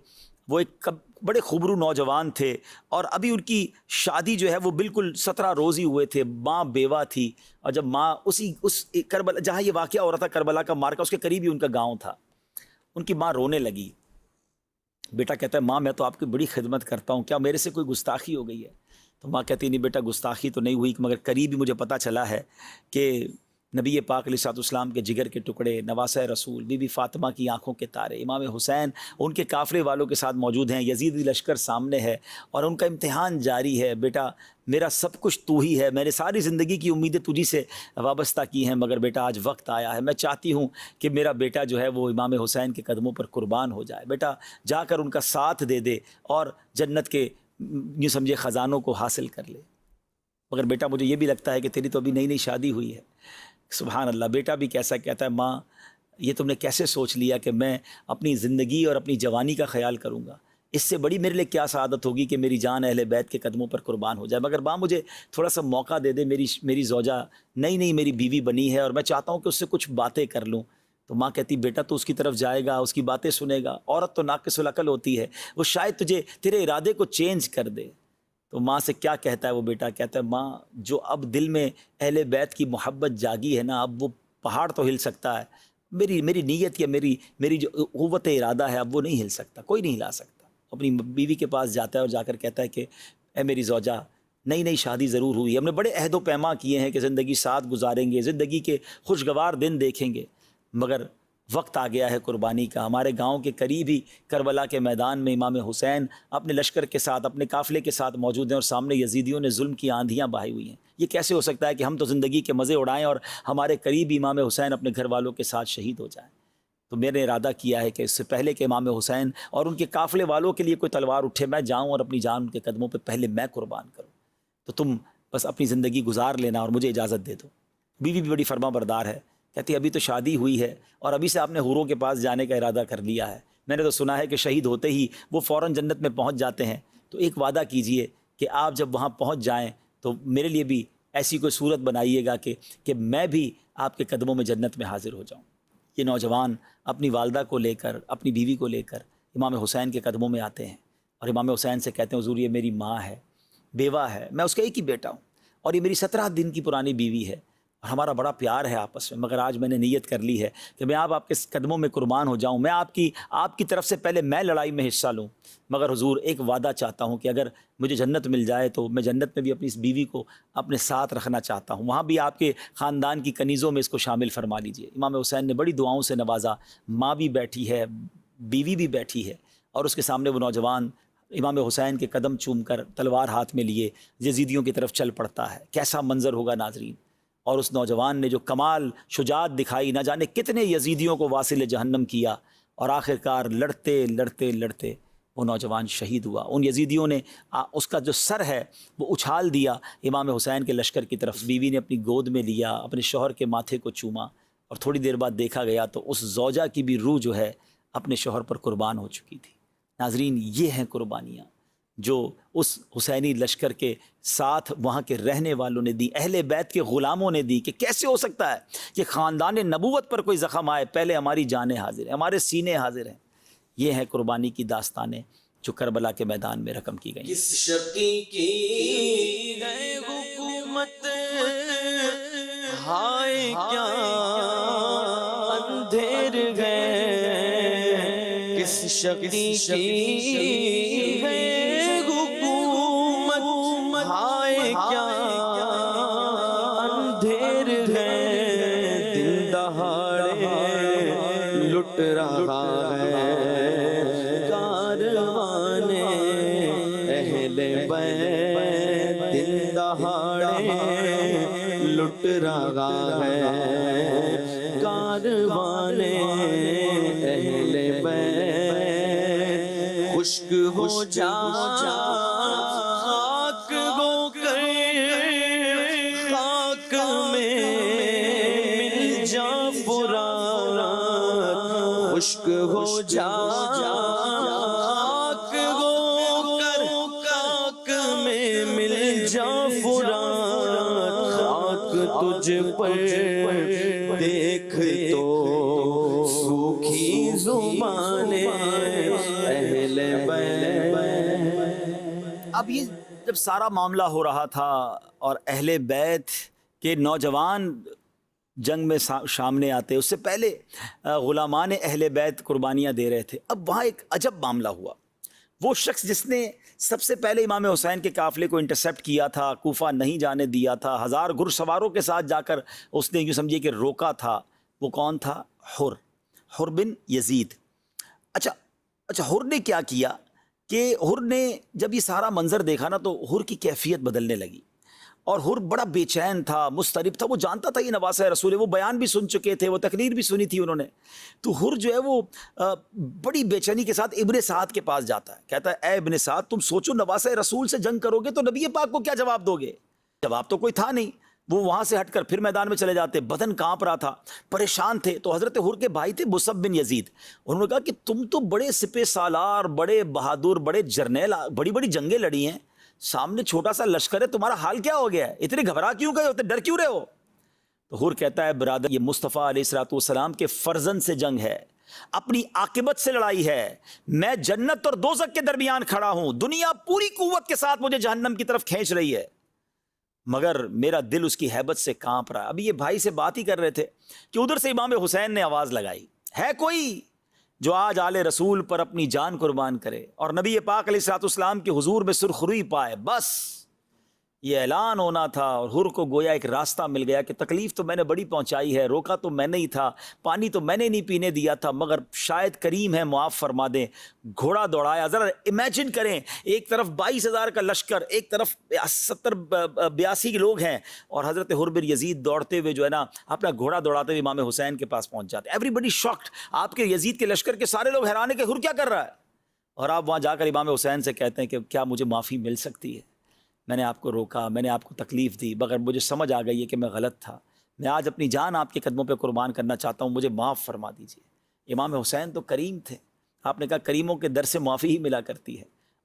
وہ ایک بڑے خوبرو نوجوان تھے اور ابھی ان کی شادی جو ہے وہ بالکل 17 روز ہی ہوئے تھے. ماں بیوہ تھی اور جب ماں اس کربلا جہاں یہ واقعہ ہو رہا تھا کربلا کا مارکا اس کے قریب ہی ان کا گاؤں تھا. ان کی ماں رونے لگی. بیٹا کہتا ہے ماں میں تو آپ کی بڑی خدمت کرتا ہوں، کیا میرے سے کوئی گستاخی ہو گئی ہے؟ تو ماں کہتی نہیں بیٹا گستاخی تو نہیں ہوئی، مگر قریب ہی مجھے پتہ چلا ہے کہ نبی پاک علیہ السلام کے جگر کے ٹکڑے، نواسہ رسول، بی بی فاطمہ کی آنکھوں کے تارے، امام حسین ان کے قافلے والوں کے ساتھ موجود ہیں، یزیدی لشکر سامنے ہے اور ان کا امتحان جاری ہے. بیٹا میرا سب کچھ تو ہی ہے، میں نے ساری زندگی کی امیدیں تجھی سے وابستہ کی ہیں، مگر بیٹا آج وقت آیا ہے، میں چاہتی ہوں کہ میرا بیٹا جو ہے وہ امام حسین کے قدموں پر قربان ہو جائے. بیٹا جا کر ان کا ساتھ دے دے اور جنت کے یوں سمجھے خزانوں کو حاصل کر لے. مگر بیٹا مجھے یہ بھی لگتا ہے کہ تیری تو ابھی نئی نئی شادی ہوئی ہے. سبحان اللہ. بیٹا بھی کیسا کہتا ہے ماں یہ تم نے کیسے سوچ لیا کہ میں اپنی زندگی اور اپنی جوانی کا خیال کروں گا؟ اس سے بڑی میرے لیے کیا سعادت ہوگی کہ میری جان اہل بیت کے قدموں پر قربان ہو جائے. مگر ماں مجھے تھوڑا سا موقع دے دے، میری زوجہ نئی میری بیوی بنی ہے اور میں چاہتا ہوں کہ اس سے کچھ باتیں کر لوں. تو ماں کہتی بیٹا تو اس کی طرف جائے گا، اس کی باتیں سنے گا، عورت تو ناقص العقل ہوتی ہے، وہ شاید تیرے ارادے کو چینج کر دے. تو ماں سے کیا کہتا ہے وہ بیٹا؟ کہتا ہے ماں جو اب دل میں اہل بیت کی محبت جاگی ہے نا، اب وہ پہاڑ تو ہل سکتا ہے، میری نیت یا میری جو قوت ارادہ ہے اب وہ نہیں ہل سکتا، کوئی نہیں ہلا سکتا. اپنی بیوی کے پاس جاتا ہے اور جا کر کہتا ہے کہ اے میری زوجہ نئی شادی ضرور ہوئی، ہم نے بڑے عہد و پیما کیے ہیں کہ زندگی ساتھ گزاریں گے، زندگی کے خوشگوار دن دیکھیں گے، مگر وقت آ گیا ہے قربانی کا. ہمارے گاؤں کے قریب ہی کربلا کے میدان میں امام حسین اپنے لشکر کے ساتھ اپنے قافلے کے ساتھ موجود ہیں اور سامنے یزیدیوں نے ظلم کی آندھیاں بہائی ہوئی ہیں. یہ کیسے ہو سکتا ہے کہ ہم تو زندگی کے مزے اڑائیں اور ہمارے قریب امام حسین اپنے گھر والوں کے ساتھ شہید ہو جائیں؟ تو میں نے ارادہ کیا ہے کہ اس سے پہلے کہ امام حسین اور ان کے قافلے والوں کے لیے کوئی تلوار اٹھے، میں جاؤں اور اپنی جان ان کے قدموں پہ پہلے میں قربان کروں. تو تم بس اپنی زندگی گزار لینا اور مجھے اجازت دے دو. بیوی بھی بڑی فرما بردار ہے، کہتی ابھی تو شادی ہوئی ہے اور ابھی سے آپ نے حوروں کے پاس جانے کا ارادہ کر لیا ہے. میں نے تو سنا ہے کہ شہید ہوتے ہی وہ فوراً جنت میں پہنچ جاتے ہیں. تو ایک وعدہ کیجئے کہ آپ جب وہاں پہنچ جائیں تو میرے لیے بھی ایسی کوئی صورت بنائیے گا کہ میں بھی آپ کے قدموں میں جنت میں حاضر ہو جاؤں. یہ نوجوان اپنی والدہ کو لے کر، اپنی بیوی کو لے کر امام حسین کے قدموں میں آتے ہیں اور امام حسین سے کہتے ہیں حضور یہ میری ماں ہے، بیوہ ہے، میں اس کا ایک ہی بیٹا ہوں اور یہ میری 17 دن کی پرانی بیوی ہے اور ہمارا بڑا پیار ہے آپس میں، مگر آج میں نے نیت کر لی ہے کہ میں آپ کے قدموں میں قربان ہو جاؤں. میں آپ کی طرف سے پہلے میں لڑائی میں حصہ لوں، مگر حضور ایک وعدہ چاہتا ہوں کہ اگر مجھے جنت مل جائے تو میں جنت میں بھی اپنی اس بیوی کو اپنے ساتھ رکھنا چاہتا ہوں، وہاں بھی آپ کے خاندان کی کنیزوں میں اس کو شامل فرما لیجئے. امام حسین نے بڑی دعاؤں سے نوازا. ماں بھی بیٹھی ہے، بیوی بھی بیٹھی ہے اور اس کے سامنے وہ نوجوان امام حسین کے قدم چوم کر تلوار ہاتھ میں لیے یزیدیوں کی طرف چل پڑتا ہے. کیسا منظر ہوگا ناظرین. اور اس نوجوان نے جو کمال شجاعت دکھائی، نہ جانے کتنے یزیدیوں کو واصل جہنم کیا اور آخرکار لڑتے وہ نوجوان شہید ہوا. ان یزیدیوں نے اس کا جو سر ہے وہ اچھال دیا امام حسین کے لشکر کی طرف. بیوی نے اپنی گود میں لیا، اپنے شوہر کے ماتھے کو چوما اور تھوڑی دیر بعد دیکھا گیا تو اس زوجہ کی بھی روح جو ہے اپنے شوہر پر قربان ہو چکی تھی. ناظرین یہ ہیں قربانیاں جو اس حسینی لشکر کے ساتھ وہاں کے رہنے والوں نے دی، اہل بیت کے غلاموں نے دی. کہ کیسے ہو سکتا ہے کہ خاندان نبوت پر کوئی زخم آئے، پہلے ہماری جانیں حاضر ہیں، ہمارے سینے حاضر ہیں. یہ ہے قربانی کی داستانیں جو کربلا کے میدان میں رقم کی گئی. کس شقی کی ہے حکومت، ہائے کیا شقی کی ہے حکومت، ہائے کیا اندھیر ہے، دن دہاڑے لٹ رہا ہے کاروان اہل بیت، دن دہاڑے لٹ رہا ہے کاروان اہل بیت، خشک ہو جا خاک ہو کر خاک میں مل جا فرات، خشک ہو جا خاک ہو کر خاک میں مل جا فرات، خاک تجھ پر دیکھ تو سوکھی زبان اہل بیت۔ اب یہ جب سارا معاملہ ہو رہا تھا اور اہل بیت کے نوجوان جنگ میں سامنے آتے، اس سے پہلے غلامان اہل بیت قربانیاں دے رہے تھے، اب وہاں ایک عجب معاملہ ہوا۔ وہ شخص جس نے سب سے پہلے امام حسین کے قافلے کو انٹرسیپٹ کیا تھا، کوفہ نہیں جانے دیا تھا، 1000 گھڑ سواروں کے ساتھ جا کر اس نے یوں سمجھیے کہ روکا تھا، وہ کون تھا؟ حر بن یزید۔ اچھا حر نے کیا کیا کہ حر نے جب یہ سارا منظر دیکھا نا تو حر کی کیفیت بدلنے لگی، اور حر بڑا بے چین تھا، مضطرب تھا، وہ جانتا تھا یہ نواسہ رسول ہے، وہ بیان بھی سن چکے تھے، وہ تقریر بھی سنی تھی انہوں نے۔ تو حر جو ہے وہ بڑی بے چینی کے ساتھ ابن سعد کے پاس جاتا ہے، کہتا ہے اے ابن سعد، تم سوچو نواسہ رسول سے جنگ کرو گے تو نبی پاک کو کیا جواب دو گے؟ جواب تو کوئی تھا نہیں۔ وہ وہاں سے ہٹ کر پھر میدان میں چلے جاتے، بدن کانپ رہا تھا، پریشان تھے۔ تو حضرت حر کے بھائی تھے مصعب بن یزید، انہوں نے کہا کہ تم تو بڑے سپہ سالار، بڑے بہادر، بڑے جرنیل، بڑی بڑی جنگیں لڑی ہیں، سامنے چھوٹا سا لشکر ہے، تمہارا حال کیا ہو گیا ہے؟ اتنے گھبرا کیوں گئے ہوتے، ڈر کیوں رہے ہو؟ تو حر کہتا ہے برادر، یہ مصطفیٰ علیہ الصلوۃ والسلام کے فرزند سے جنگ ہے، اپنی عاقبت سے لڑائی ہے، میں جنت اور دوزخ کے درمیان کھڑا ہوں، دنیا پوری قوت کے ساتھ مجھے جہنم کی طرف کھینچ رہی ہے، مگر میرا دل اس کی ہیبت سے کانپ رہا ہے۔ ابھی یہ بھائی سے بات ہی کر رہے تھے کہ ادھر سے امام حسین نے آواز لگائی، ہے کوئی جو آج آل رسول پر اپنی جان قربان کرے اور نبی پاک علیہ الصلوۃ والسلام کے حضور میں سرخروئی پائے؟ بس یہ اعلان ہونا تھا، اور حر کو گویا ایک راستہ مل گیا کہ تکلیف تو میں نے بڑی پہنچائی ہے، روکا تو میں نے ہی تھا، پانی تو میں نے نہیں پینے دیا تھا، مگر شاید کریم ہے معاف فرما دیں۔ گھوڑا دوڑایا، ذرا امیجن کریں، ایک طرف 22,000 کا لشکر، ایک طرف 82 لوگ ہیں، اور حضرت حر بن یزید دوڑتے ہوئے جو ہے نا اپنا گھوڑا دوڑاتے ہوئے امام حسین کے پاس پہنچ جاتے۔ ایوری بڈی شاکڈ، آپ کے یزید کے لشکر کے سارے لوگ حیران ہیں کہ حر کیا کر رہا ہے، اور آپ وہاں جا کر امام حسین سے کہتے ہیں کہ کیا مجھے معافی مل سکتی ہے؟ میں نے آپ کو روکا، میں نے آپ کو تکلیف دی، مگر مجھے سمجھ آ گئی ہے کہ میں غلط تھا، میں آج اپنی جان آپ کے قدموں پہ قربان کرنا چاہتا ہوں، مجھے معاف فرما دیجیے۔ امام حسین تو کریم تھے، آپ نے کہا کریموں کے در سے معافی ہی ملا کرتی ہے۔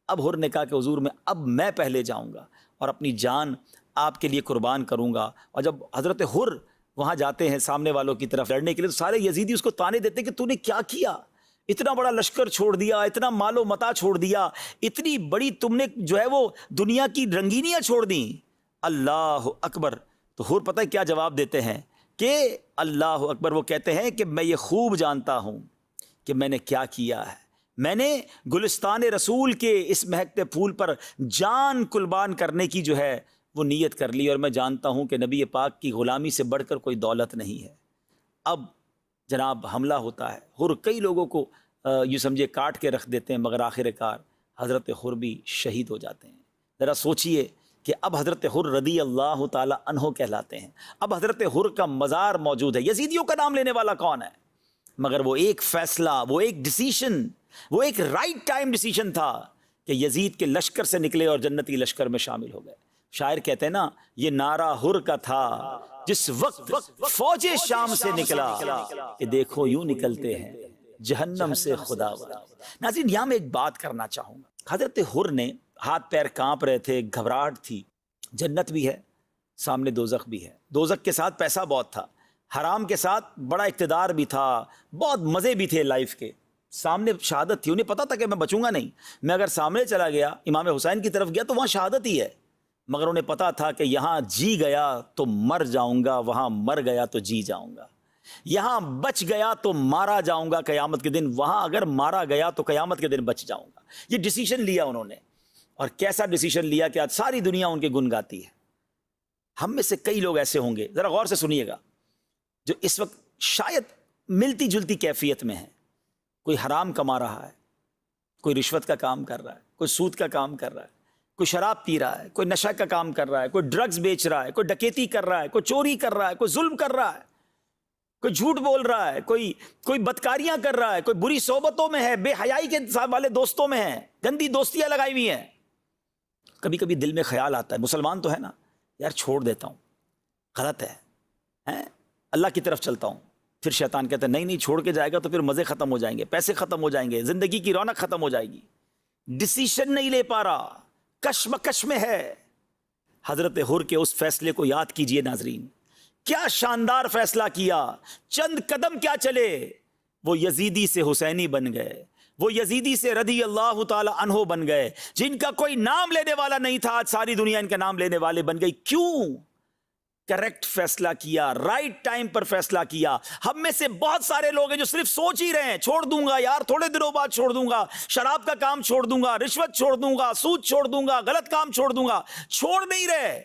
اب حر نے کہا کہ حضور اب میں پہلے جاؤں گا اور اپنی جان آپ کے لیے قربان کروں گا۔ اور جب حضرت حر وہاں جاتے ہیں سامنے والوں کی طرف لڑنے کے لیے، تو سارے یزیدی اس کو تانے دیتے کہ تو نے کیا کیا، اتنا بڑا لشکر چھوڑ دیا، اتنا مال و متاع چھوڑ دیا، اتنی بڑی تم نے جو ہے وہ دنیا کی رنگینیاں چھوڑ دیں۔ اللہ اکبر۔ تو حر پتہ ہے کیا جواب دیتے ہیں کہ اللہ اکبر، وہ کہتے ہیں کہ میں یہ خوب جانتا ہوں کہ میں نے کیا کیا ہے، میں نے گلستان رسول کے اس مہکتے پھول پر جان قربان کرنے کی جو ہے وہ نیت کر لی، اور میں جانتا ہوں کہ نبی پاک کی غلامی سے بڑھ کر کوئی دولت نہیں ہے۔ اب جناب حملہ ہوتا ہے، حر کئی لوگوں کو یوں سمجھے کاٹ کے رکھ دیتے ہیں، مگر آخر کار حضرت حر بھی شہید ہو جاتے ہیں۔ ذرا سوچئے کہ اب حضرت حر رضی اللہ تعالی عنہ کہلاتے ہیں، اب حضرت حر کا مزار موجود ہے۔ یزیدیوں کا نام لینے والا کون ہے؟ مگر وہ ایک فیصلہ، وہ ایک ڈیسیشن، وہ ایک رائٹ ٹائم ڈیسیشن تھا کہ یزید کے لشکر سے نکلے اور جنتی لشکر میں شامل ہو گئے۔ شاعر کہتے ہیں نا، یہ نعرہ حر کا تھا جس وقت فوج شام سے نکلا، کہ دیکھو یوں نکلتے ہیں جہنم سے خدا وار۔ ناظرین، یہاں میں ایک بات کرنا چاہوں گا۔ حضرت حر نے ہاتھ پیر کانپ رہے تھے، گھبراہٹ تھی، جنت بھی ہے، سامنے دوزخ بھی ہے، دوزخ کے ساتھ پیسہ بہت تھا، حرام کے ساتھ بڑا اقتدار بھی تھا، بہت مزے بھی تھے لائف کے، سامنے شہادت تھی، انہیں پتا تھا کہ میں بچوں گا نہیں، میں اگر سامنے چلا گیا امام حسین کی طرف گیا تو وہاں شہادت ہی ہے، مگر انہیں پتا تھا کہ یہاں جی گیا تو مر جاؤں گا، وہاں مر گیا تو جی جاؤں گا۔ یہاں بچ گیا تو مارا جاؤں گا قیامت کے دن، وہاں اگر مارا گیا تو قیامت کے دن بچ جاؤں گا۔ یہ ڈیسیشن لیا انہوں نے، اور کیسا ڈیسیشن لیا کہ آج ساری دنیا ان کے گن گاتی ہے۔ ہم میں سے کئی لوگ ایسے ہوں گے، ذرا غور سے سنیے گا، جو اس وقت شاید ملتی جلتی کیفیت میں ہے۔ کوئی حرام کما رہا ہے، کوئی رشوت کا کام کر رہا ہے، کوئی سود کا کام کر رہا ہے، کوئی شراب پی رہا ہے، کوئی نشہ کا کام کر رہا ہے، کوئی ڈرگز بیچ رہا ہے، کوئی ڈکیتی کر رہا ہے، کوئی چوری کر رہا ہے، کوئی ظلم کر رہا ہے، کوئی جھوٹ بول رہا ہے، کوئی بدکاریاں کر رہا ہے، کوئی بری صحبتوں میں ہے، بے حیائی کے والے دوستوں میں ہے، گندی دوستیاں لگائی ہوئی ہیں۔ کبھی کبھی دل میں خیال آتا ہے، مسلمان تو ہے نا، یار چھوڑ دیتا ہوں، غلط ہے، اللہ کی طرف چلتا ہوں۔ پھر شیطان کہتا ہے نہیں چھوڑ کے جائے گا تو پھر مزے ختم ہو جائیں گے، پیسے ختم ہو جائیں گے، زندگی کی رونق ختم ہو جائے گی، ڈیسیشن نہیں لے پا رہا، کشمکش میں ہے۔ حضرت حر کے اس فیصلے کو یاد کیجئے ناظرین، کیا شاندار فیصلہ کیا، چند قدم کیا چلے، وہ یزیدی سے حسینی بن گئے، وہ یزیدی سے رضی اللہ تعالی عنہ بن گئے، جن کا کوئی نام لینے والا نہیں تھا آج ساری دنیا ان کا نام لینے والے بن گئی۔ کیوں؟ کریکٹ فیصلہ کیا، رائٹ ٹائم پر فیصلہ کیا۔ ہم میں سے بہت سارے لوگ ہیں جو صرف سوچ ہی رہے ہیں، چھوڑ دوں گا یار، تھوڑے دنوں بعد چھوڑ دوں گا، شراب کا کام چھوڑ دوں گا، رشوت چھوڑ دوں گا، سود چھوڑ دوں گا، غلط کام چھوڑ دوں گا، چھوڑ نہیں رہے۔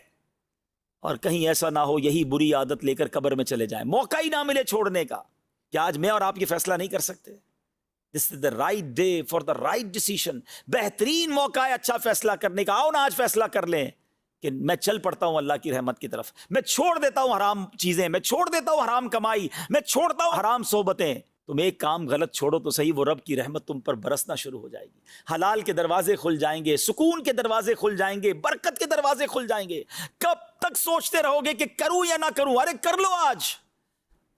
اور کہیں ایسا نہ ہو یہی بری عادت لے کر قبر میں چلے جائیں، موقع ہی نہ ملے چھوڑنے کا۔ کیا آج میں اور آپ یہ فیصلہ نہیں کر سکتے؟ This is the right day for the right decision۔ بہترین موقع ہے اچھا فیصلہ کرنے کا۔ آؤ نا آج فیصلہ کر لیں کہ میں چل پڑتا ہوں اللہ کی رحمت کی طرف، میں چھوڑ دیتا ہوں حرام چیزیں، میں چھوڑ دیتا ہوں حرام کمائی، میں چھوڑتا ہوں حرام صحبتیں۔ تم ایک کام غلط چھوڑو تو صحیح، وہ رب کی رحمت تم پر برسنا شروع ہو جائے گی، حلال کے دروازے کھل جائیں گے، سکون کے دروازے کھل جائیں گے، برکت کے دروازے کھل جائیں گے۔ کب تک سوچتے رہو گے کہ کروں یا نہ کروں؟ ارے کر لو آج۔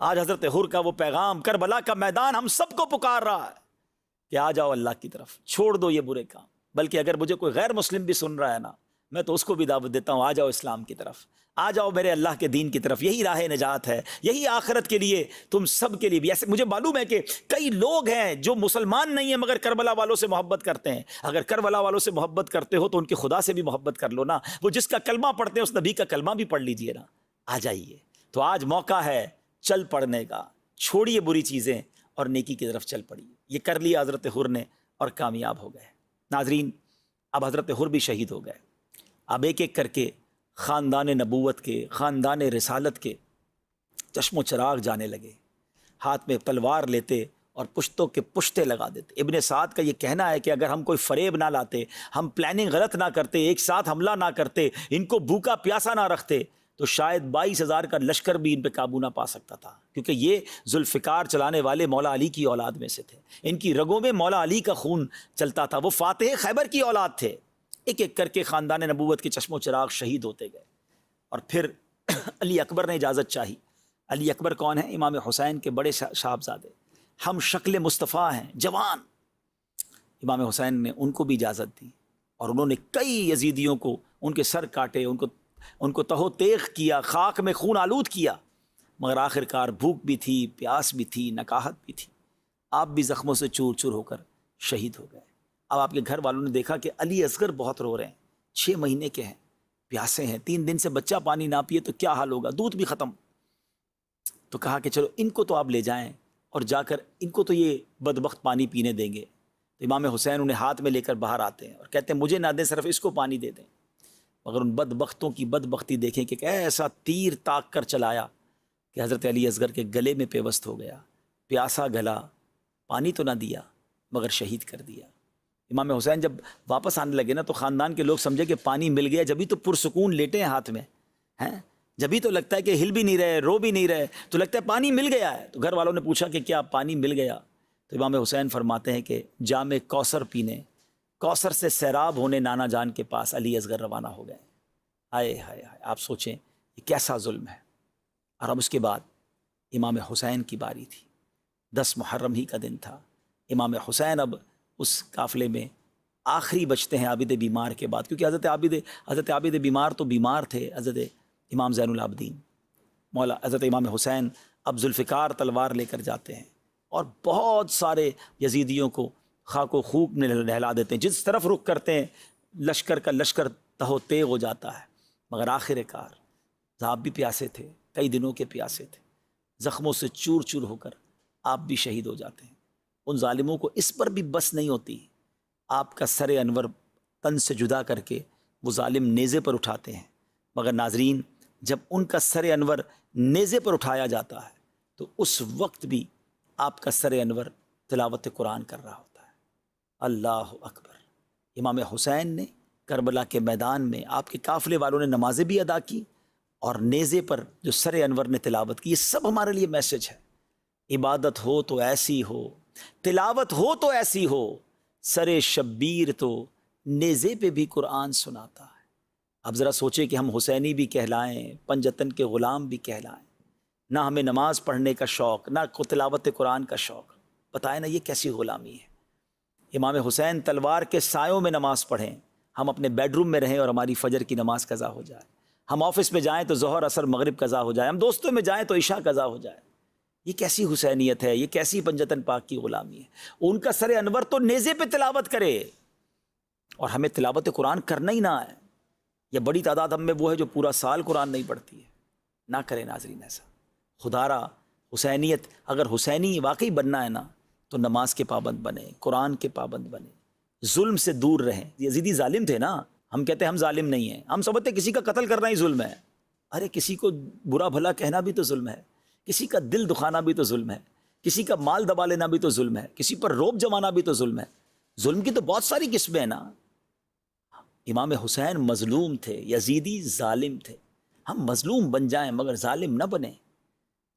آج حضرت حر کا وہ پیغام، کربلا کا میدان ہم سب کو پکار رہا ہے کہ آ جاؤ اللہ کی طرف، چھوڑ دو یہ برے کام۔ بلکہ اگر مجھے کوئی غیر مسلم بھی سن رہا ہے نا، میں تو اس کو بھی دعوت دیتا ہوں، آ جاؤ اسلام کی طرف، آ جاؤ میرے اللہ کے دین کی طرف، یہی راہ نجات ہے، یہی آخرت کے لیے تم سب کے لیے بھی۔ ایسے مجھے معلوم ہے کہ کئی لوگ ہیں جو مسلمان نہیں ہیں مگر کربلا والوں سے محبت کرتے ہیں۔ اگر کربلا والوں سے محبت کرتے ہو تو ان کے خدا سے بھی محبت کر لو نا، وہ جس کا کلمہ پڑھتے ہیں اس نبی کا کلمہ بھی پڑھ لیجئے نا، آ جائیے۔ تو آج موقع ہے چل پڑنے کا، چھوڑیے بری چیزیں اور نیکی کی طرف چل پڑیے۔ یہ کر لیا حضرت حر نے اور کامیاب ہو گئے۔ ناظرین، اب حضرت حر بھی شہید ہو گئے۔ اب ایک ایک کر کے خاندان نبوت کے، خاندان رسالت کے چشم و چراغ جانے لگے، ہاتھ میں تلوار لیتے اور پشتوں کے پشتے لگا دیتے۔ ابن سعد کا یہ کہنا ہے کہ اگر ہم کوئی فریب نہ لاتے، ہم پلاننگ غلط نہ کرتے، ایک ساتھ حملہ نہ کرتے، ان کو بھوکا پیاسا نہ رکھتے، تو شاید 22,000 کا لشکر بھی ان پہ قابو نہ پا سکتا تھا، کیونکہ یہ ذوالفقار چلانے والے مولا علی کی اولاد میں سے تھے، ان کی رگوں میں مولا علی کا خون چلتا تھا، وہ فاتح خیبر کی اولاد تھے۔ ایک ایک کر کے خاندان نبوت کے چشم و چراغ شہید ہوتے گئے۔ اور پھر علی اکبر نے اجازت چاہی۔ علی اکبر کون ہیں؟ امام حسین کے بڑے صاحبزادے، ہم شکل مصطفیٰ ہیں، جوان۔ امام حسین نے ان کو بھی اجازت دی، اور انہوں نے کئی یزیدیوں کو ان کے سر کاٹے، ان کو تہو تیغ کیا، خاک میں خون آلود کیا، مگر آخر کار بھوک بھی تھی، پیاس بھی تھی، نکاہت بھی تھی، آپ بھی زخموں سے چور چور ہو کر شہید ہو گئے۔ اب آپ کے گھر والوں نے دیکھا کہ علی اصغر بہت رو رہے ہیں، 6 مہینے کے ہیں، پیاسے ہیں، 3 دن سے بچہ پانی نہ پیے تو کیا حال ہوگا، دودھ بھی ختم۔ تو کہا کہ چلو ان کو تو آپ لے جائیں اور جا کر ان کو تو یہ بدبخت پانی پینے دیں گے۔ تو امام حسین انہیں ہاتھ میں لے کر باہر آتے ہیں اور کہتے ہیں مجھے نہ دیں، صرف اس کو پانی دے دیں۔ مگر ان بدبختوں کی بدبختی دیکھیں کہ ایسا تیر تاک کر چلایا کہ حضرت علی اصغر کے گلے میں پیوست ہو گیا، پیاسا گلا، پانی تو نہ دیا مگر شہید کر دیا۔ امام حسین جب واپس آنے لگے نا تو خاندان کے لوگ سمجھے کہ پانی مل گیا، جبھی تو پرسکون لیٹے ہیں ہاتھ میں، ہیں جبھی تو لگتا ہے کہ ہل بھی نہیں رہے، رو بھی نہیں رہے، تو لگتا ہے پانی مل گیا ہے۔ تو گھر والوں نے پوچھا کہ کیا پانی مل گیا؟ تو امام حسین فرماتے ہیں کہ جام کوثر پینے، کوثر سے سیراب ہونے نانا جان کے پاس علی اصغر روانہ ہو گئے۔ ہائے ہائے ہائے، آپ سوچیں یہ کیسا ظلم ہے۔ اور اب اس کے بعد امام حسین کی باری تھی، 10 محرم ہی کا دن تھا۔ امام حسین اب اس قافلے میں آخری بچتے ہیں عابد بیمار کے بعد، کیونکہ حضرت عابد بیمار تو بیمار تھے، حضرت امام زین العابدین مولا حضرت امام حسین اب ذوالفقار تلوار لے کر جاتے ہیں اور بہت سارے یزیدیوں کو خاک و خوب میں نہلا دیتے ہیں، جس طرف رخ کرتے ہیں لشکر کا لشکر تہو تیغ ہو جاتا ہے۔ مگر آخر کار آپ بھی پیاسے تھے، کئی دنوں کے پیاسے تھے، زخموں سے چور چور ہو کر آپ بھی شہید ہو جاتے ہیں۔ ان ظالموں کو اس پر بھی بس نہیں ہوتی، آپ کا سر انور تن سے جدا کر کے وہ ظالم نیزے پر اٹھاتے ہیں، مگر ناظرین جب ان کا سر انور نیزے پر اٹھایا جاتا ہے تو اس وقت بھی آپ کا سر انور تلاوت قرآن کر رہا ہوتا ہے۔ اللہ اکبر۔ امام حسین نے کربلا کے میدان میں آپ کے قافلے والوں نے نمازیں بھی ادا کی اور نیزے پر جو سر انور نے تلاوت کی، یہ سب ہمارے لیے میسج ہے۔ عبادت ہو تو ایسی ہو، تلاوت ہو تو ایسی ہو، سر شبیر تو نیزے پہ بھی قرآن سناتا ہے۔ اب ذرا سوچیں کہ ہم حسینی بھی کہلائیں، پنجتن کے غلام بھی کہلائیں، نہ ہمیں نماز پڑھنے کا شوق، نہ تلاوت قرآن کا شوق، بتائیں نا یہ کیسی غلامی ہے۔ امام حسین تلوار کے سایوں میں نماز پڑھیں، ہم اپنے بیڈ روم میں رہیں اور ہماری فجر کی نماز قضا ہو جائے، ہم آفس میں جائیں تو ظہر عصر مغرب قضا ہو جائے، ہم دوستوں میں جائیں تو عشاء قضا ہو جائے۔ یہ کیسی حسینیت ہے، یہ کیسی پنجتن پاک کی غلامی ہے۔ ان کا سر انور تو نیزے پہ تلاوت کرے اور ہمیں تلاوت قرآن کرنا ہی نہ ہے۔ یہ بڑی تعداد ہم میں وہ ہے جو پورا سال قرآن نہیں پڑھتی ہے۔ نہ کرے ناظرین ایسا، خدا را حسینیت اگر حسینی واقعی بننا ہے نا تو نماز کے پابند بنے، قرآن کے پابند بنے، ظلم سے دور رہیں۔ یزیدی ظالم تھے نا، ہم کہتے ہیں ہم ظالم نہیں ہیں، ہم سمجھتے کسی کا قتل کرنا ہی ظلم ہے۔ ارے کسی کو برا بھلا کہنا بھی تو ظلم ہے، کسی کا دل دکھانا بھی تو ظلم ہے، کسی کا مال دبا لینا بھی تو ظلم ہے، کسی پر روب جمانا بھی تو ظلم ہے۔ ظلم کی تو بہت ساری قسمیں ہیں نا۔ امام حسین مظلوم تھے، یزیدی ظالم تھے۔ ہم مظلوم بن جائیں مگر ظالم نہ بنیں۔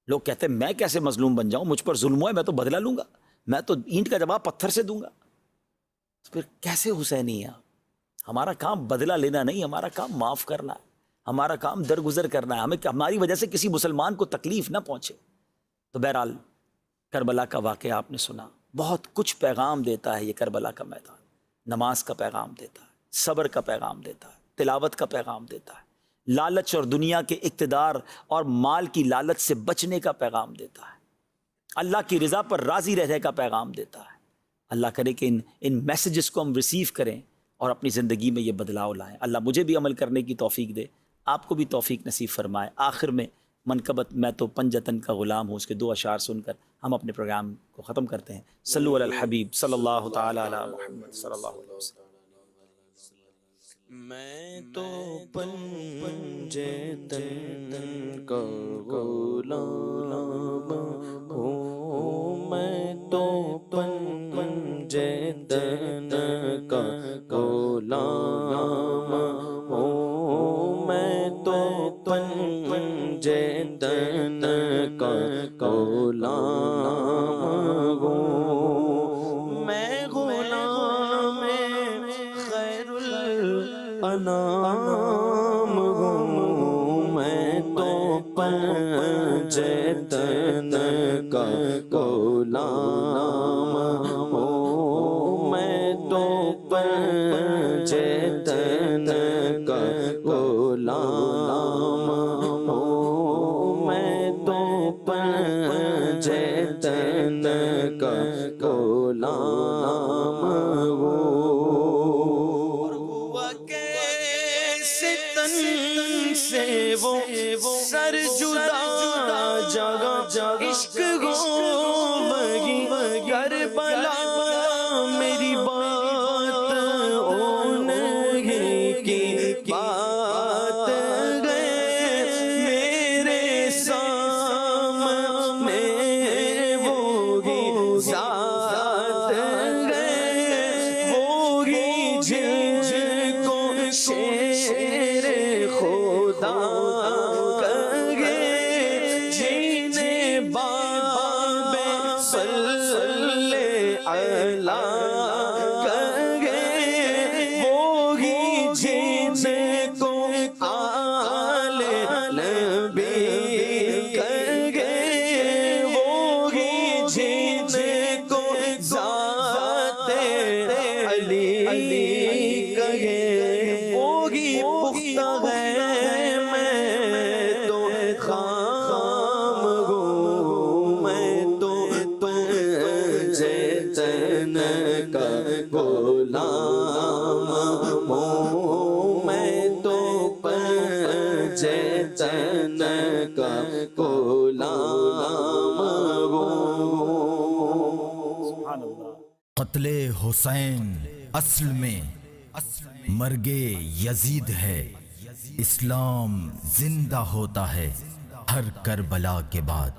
لوگ کہتے ہیں میں کیسے مظلوم بن جاؤں، مجھ پر ظلم ہے، میں تو بدلہ لوں گا، میں تو اینٹ کا جواب پتھر سے دوں گا۔ تو پھر کیسے حسینی ہیں آپ؟ ہمارا کام بدلہ لینا نہیں، ہمارا کام معاف کرنا ہے، ہمارا کام درگزر کرنا ہے، ہمیں ہماری وجہ سے کسی مسلمان کو تکلیف نہ پہنچے۔ تو بہرحال کربلا کا واقعہ آپ نے سنا، بہت کچھ پیغام دیتا ہے یہ کربلا کا میدان۔ نماز کا پیغام دیتا ہے، صبر کا پیغام دیتا ہے، تلاوت کا پیغام دیتا ہے، لالچ اور دنیا کے اقتدار اور مال کی لالچ سے بچنے کا پیغام دیتا ہے، اللہ کی رضا پر راضی رہنے کا پیغام دیتا ہے۔ اللہ کرے کہ ان میسیجز کو ہم ریسیو کریں اور اپنی زندگی میں یہ بدلاؤ لائیں۔ اللہ مجھے بھی عمل کرنے کی توفیق دے، آپ کو بھی توفیق نصیب فرمائے۔ آخر میں منقبت میں تو پنجتن کا غلام ہوں، اس کے 2 اشعار سن کر ہم اپنے پروگرام کو ختم کرتے ہیں۔ صلو علی الحبیب صلی اللہ تعالی علی محمد صلی اللہ علیہ وسلم۔ میں تو پنجتن کا غلام ہوں، میں تو پنجتن کا غلام ہوں، میں تو پنجتن کا غلام ہوں، میں غلام خیر الانام ہوں، میں تو پنجتن کا غلام ہوں، میں تو پنجتن کا غلام ہوں، میں تو پنجتن کا غلام سے وہ سر جدا جگہ عشق گو بگی کربلا میری بات اون کی بات گئے میرے سامنے وہی ذات گئے، وہی جن کو شیر خدا کہے، جنہیں باب صلی علی کہے، وہی جن کو آل نبی کہے، وہی جن کو ذات علی کہے، وہی پختہ ہے میں تو خام ہوں، میں تو پنجتن کا غلام ہوں، میں تو پنجتن کا غلام سبحان اللہ. قتل حسین اصل میں مرگ یزید ہے. اسلام زندہ ہوتا ہے ہر کربلا کے بعد.